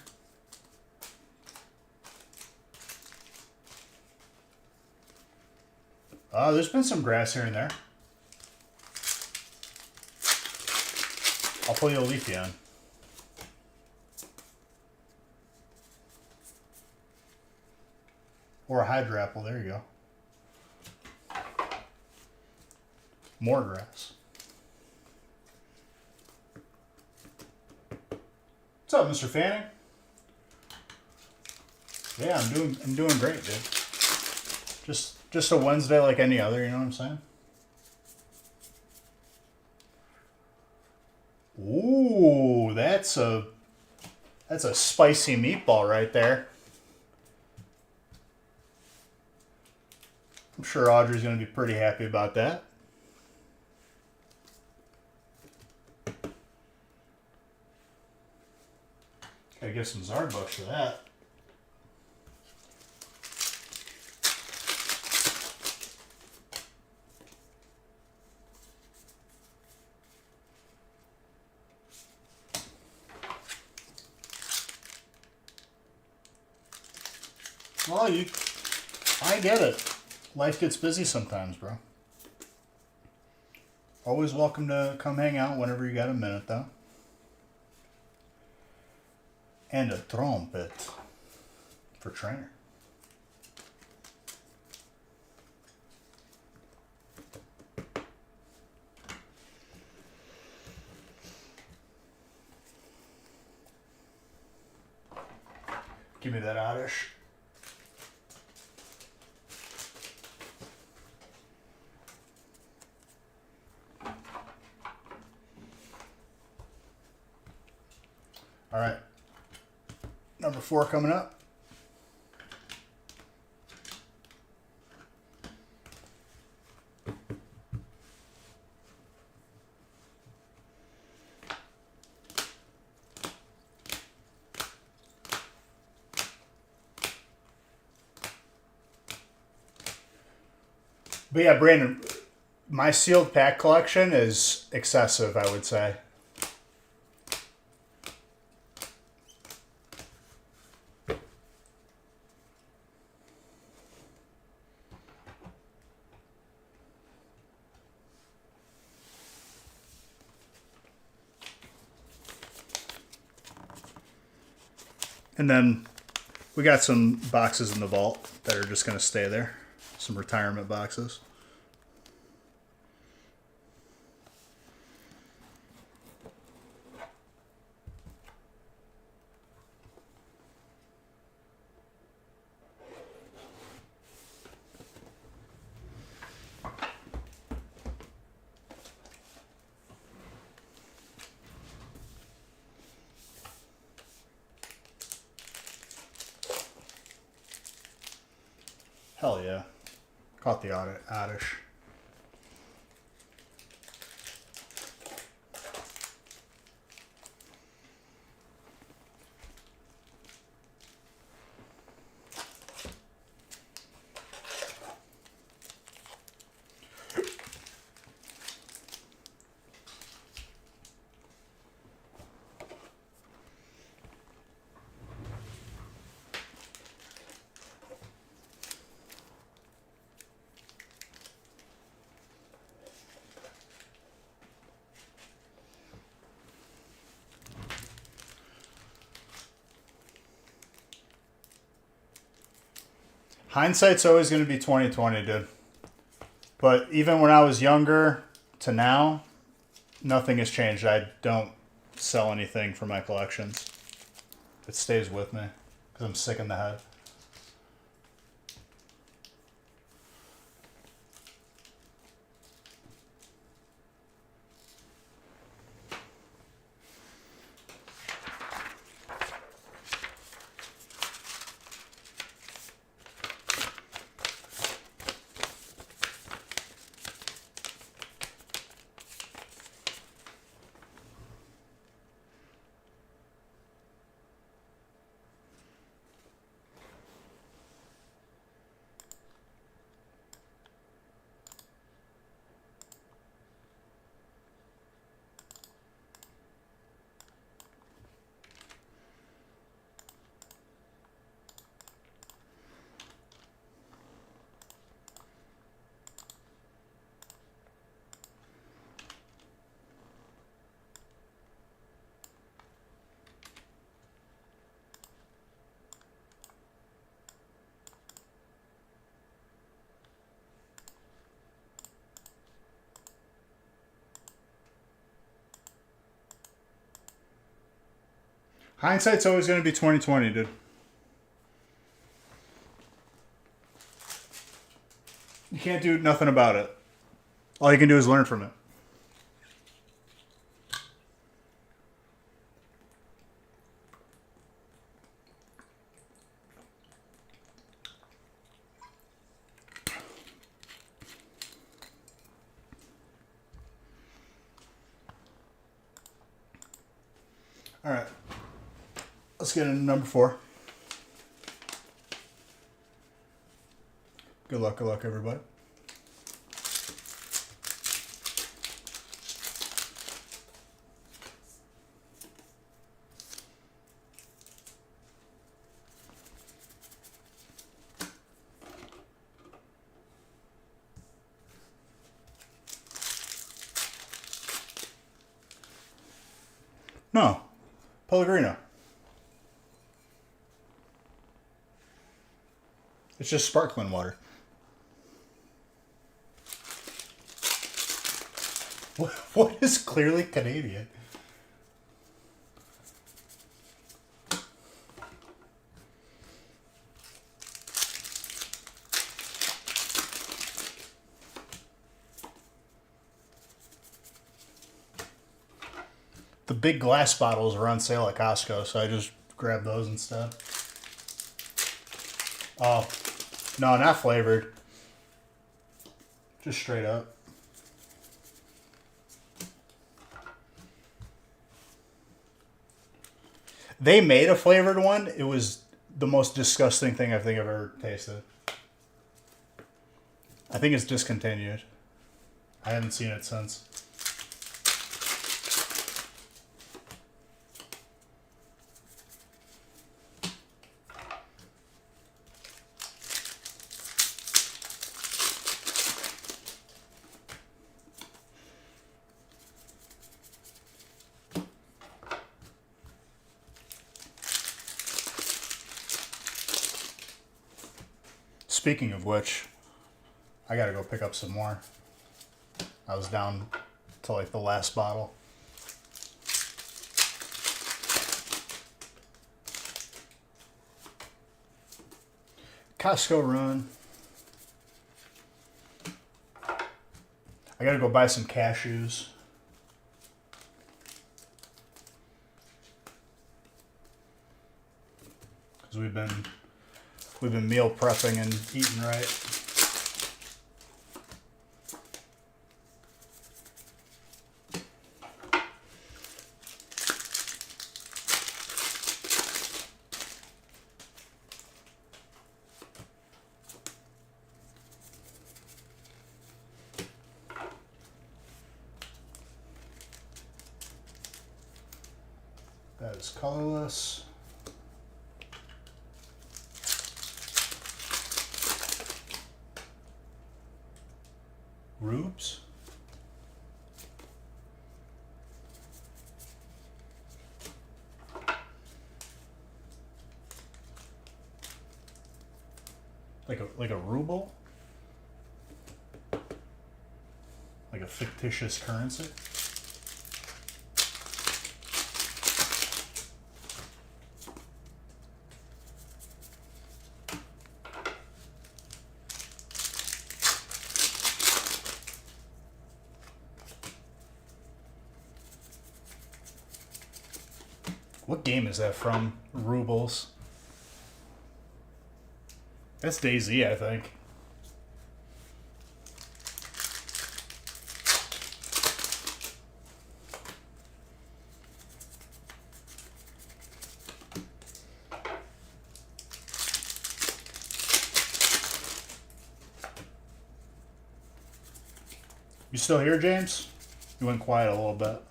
There's been some grass here and there. I'll pull you a leafy on. Or a hydro apple, there you go. More grass. What's up, Mr. Fanning? Yeah, I'm doing great, dude. Just a Wednesday like any other, you know what I'm saying? Ooh, that's a spicy meatball right there. I'm sure Audrey's going to be pretty happy about that. Gotta give some Zardbucks for that. Well, I get it. Life gets busy sometimes, bro. Always welcome to come hang out whenever you got a minute, though. And a trumpet for Trainer. Give me that oddish. All right. Number 4 coming up. But yeah, Brandon, my sealed pack collection is excessive, I would say. And then we got some boxes in the vault that are just going to stay there. Some retirement boxes. Hell yeah. Caught the oddish. Hindsight's always going to be 20/20, dude. But even when I was younger to now, nothing has changed. I don't sell anything for my collections. It stays with me because I'm sick in the head. Hindsight's always going to be 2020, dude. You can't do nothing about it. All you can do is learn from it. All right. Let's get into number 4. Good luck, everybody. No. Pellegrino. It's just sparkling water. What is clearly Canadian? The big glass bottles are on sale at Costco, so I just grabbed those instead. Oh, no, not flavored. Just straight up. They made a flavored one. It was the most disgusting thing I've ever tasted. I think it's discontinued. I haven't seen it since. Speaking of which, I gotta go pick up some more. I was down to like the last bottle. Costco run. I gotta go buy some cashews. Because we've been meal prepping and eating right. That is colorless. Rubes. Like a ruble? Like a fictitious currency? What game is that from? Rubles. That's DayZ, I think. You still here, James? You went quiet a little bit.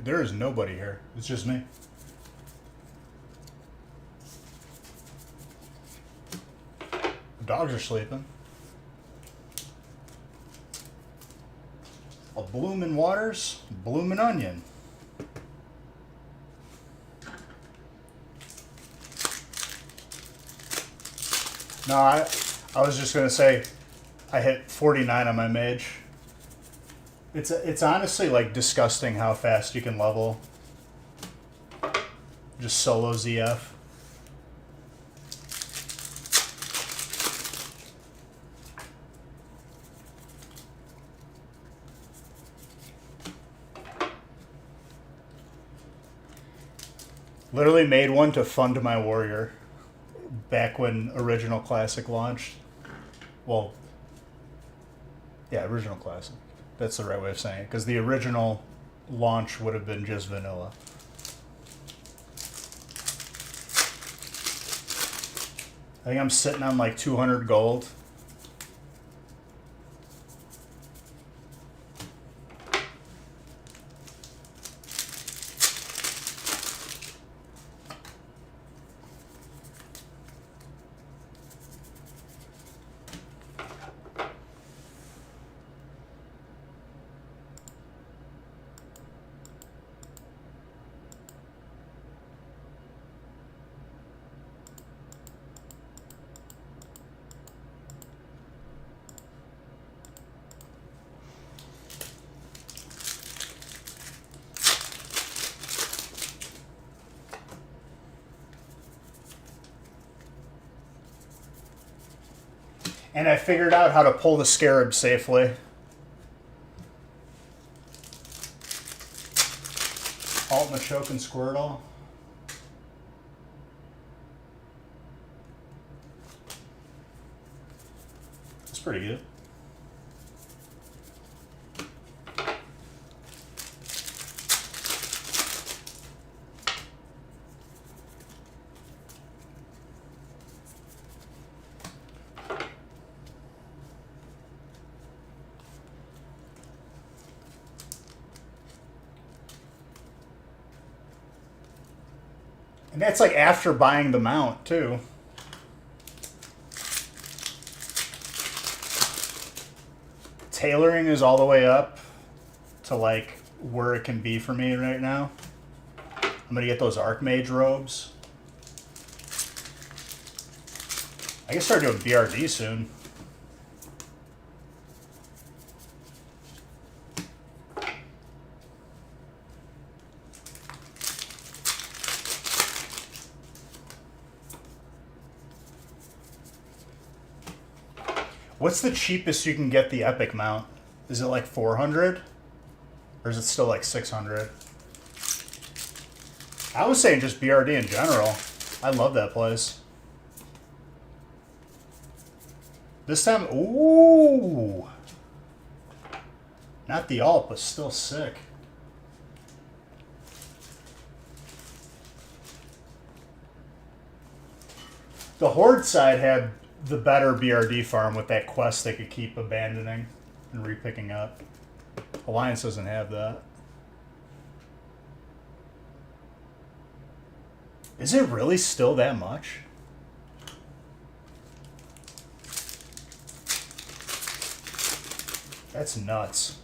There is nobody here. It's just me. The dogs are sleeping. A bloomin' waters, bloomin' onion. No, I was just gonna say, I hit 49 on my mage. It's honestly like disgusting how fast you can level. Just solo ZF. Literally made one to fund my warrior back when Original Classic launched. Well, yeah, Original Classic. That's the right way of saying it, because the original launch would have been just vanilla. I think I'm sitting on like 200 gold. And I figured out how to pull the Scarab safely. Alt Machoke and Squirtle. It's pretty good. And that's like after buying the mount, too. Tailoring is all the way up to like where it can be for me right now. I'm gonna get those Archmage robes. I can start doing BRD soon. What's the cheapest you can get the Epic mount? Is it like 400? Or is it still like 600? I was saying just BRD in general. I love that place. This time, ooh! Not the alt, but still sick. The Horde side had the better BRD farm with that quest they could keep abandoning and repicking up. Alliance doesn't have that. Is it really still that much? That's nuts.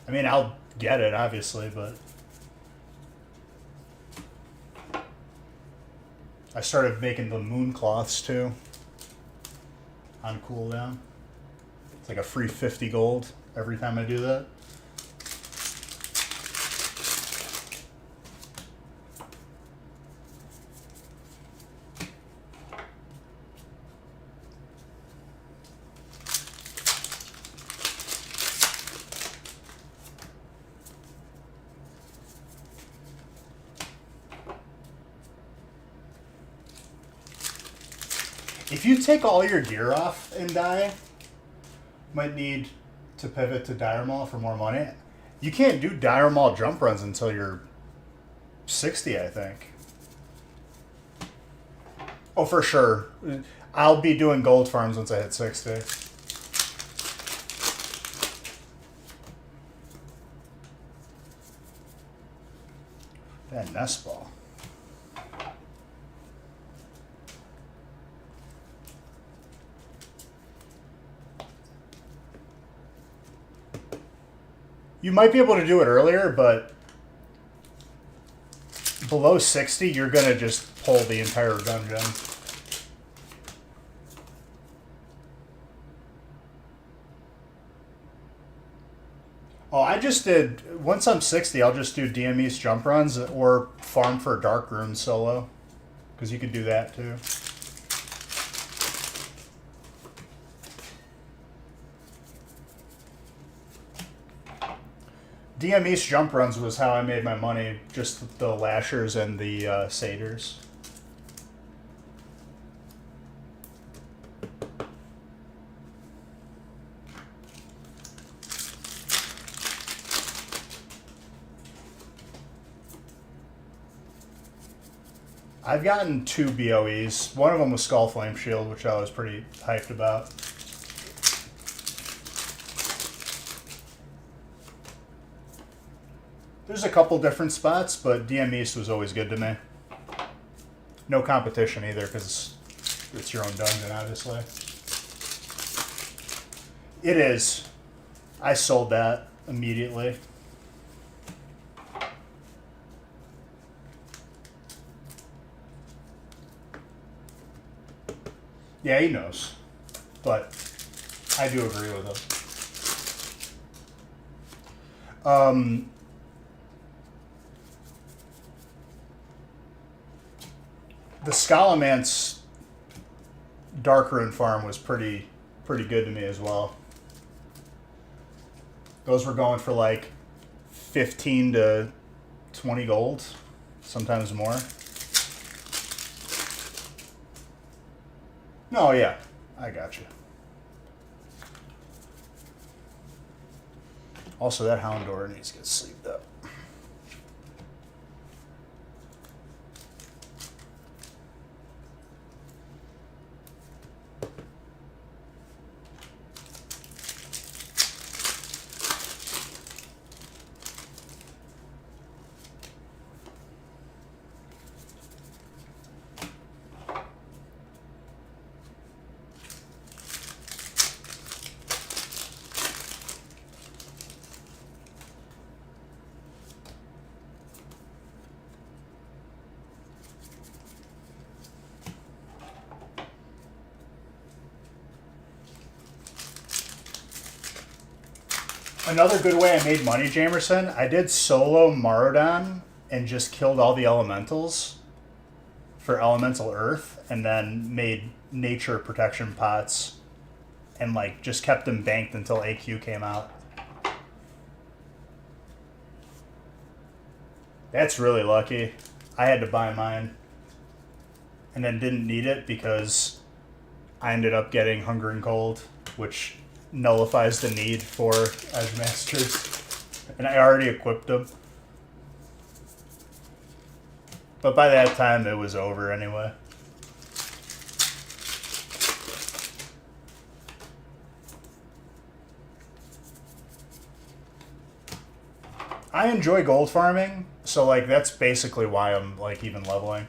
I mean, I'll get it, obviously, but... I started making the moon cloths, too. On cooldown. It's like a free 50 gold every time I do that. If you take all your gear off and die, you might need to pivot to Dire Maul for more money. You can't do Dire Maul jump runs until you're 60, I think. Oh, for sure. I'll be doing gold farms once I hit 60. That nest ball. You might be able to do it earlier, but below 60, you're going to just pull the entire dungeon. Oh, I just did, once I'm 60, I'll just do DME's jump runs or farm for Dark Rune solo. Because you could do that too. DM East jump runs was how I made my money, just the Lashers and the Satyrs. I've gotten 2 BOEs. One of them was Skull Flame Shield, which I was pretty hyped about. There's a couple different spots, but DM East was always good to me. No competition either, because it's your own dungeon, obviously. It is. I sold that immediately. Yeah, he knows. But I do agree with him. The Scallamance Dark Rune farm was pretty good to me as well. Those were going for like 15 to 20 gold, sometimes more. No, yeah, I got you. Also, that Houndour needs to get sleeved up. Another good way I made money, Jamerson, I did solo Marodon and just killed all the elementals for elemental earth, and then made nature protection pots and like just kept them banked until AQ came out. That's really lucky. I had to buy mine and then didn't need it because I ended up getting Hunger and Cold, which nullifies the need for Edge Masters. And I already equipped them. But by that time, it was over anyway. I enjoy gold farming, so like that's basically why I'm like even leveling.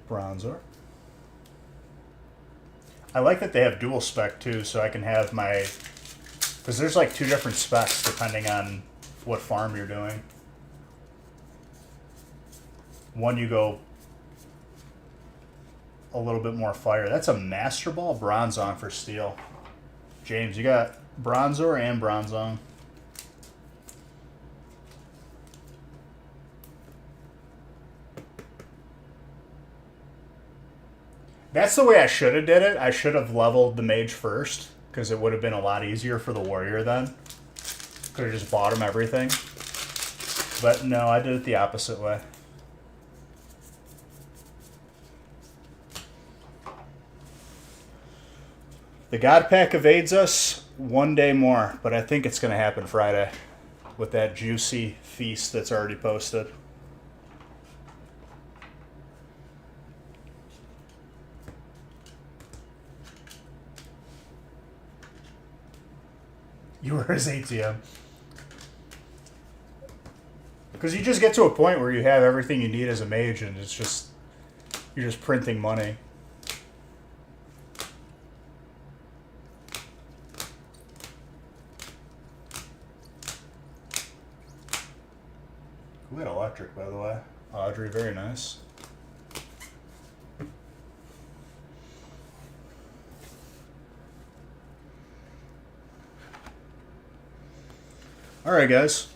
Bronzor. I like that they have dual spec too, so I can have my... Because there's like 2 different specs depending on what farm you're doing. One you go a little bit more fire. That's a Master Ball Bronzong for steel. James, you got Bronzor and Bronzong. That's the way I should have did it. I should have leveled the mage first, because it would have been a lot easier for the warrior then. Could have just bought him everything. But no, I did it the opposite way. The God Pack evades us 1 day more, but I think it's going to happen Friday with that juicy feast that's already posted. You were his ATM. Because you just get to a point where you have everything you need as a mage, and it's just you're just printing money. We had electric, by the way. Audrey, very nice. Alright, guys.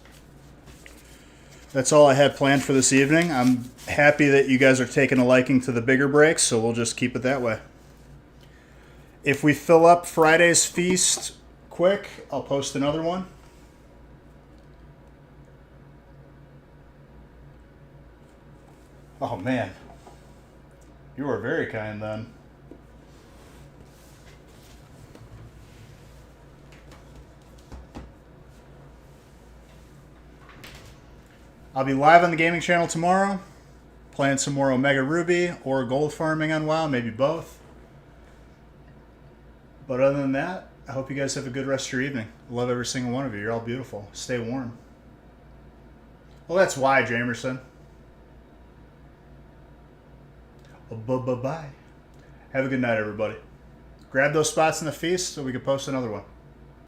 That's all I had planned for this evening. I'm happy that you guys are taking a liking to the bigger breaks, so we'll just keep it that way. If we fill up Friday's feast quick, I'll post another one. Oh, man. You were very kind then. I'll be live on the gaming channel tomorrow, playing some more Omega Ruby or gold farming on WoW, maybe both. But other than that, I hope you guys have a good rest of your evening. I love every single one of you. You're all beautiful. Stay warm. Well, that's why, Jamerson. Bye-bye. Have a good night, everybody. Grab those spots in the feast so we can post another one.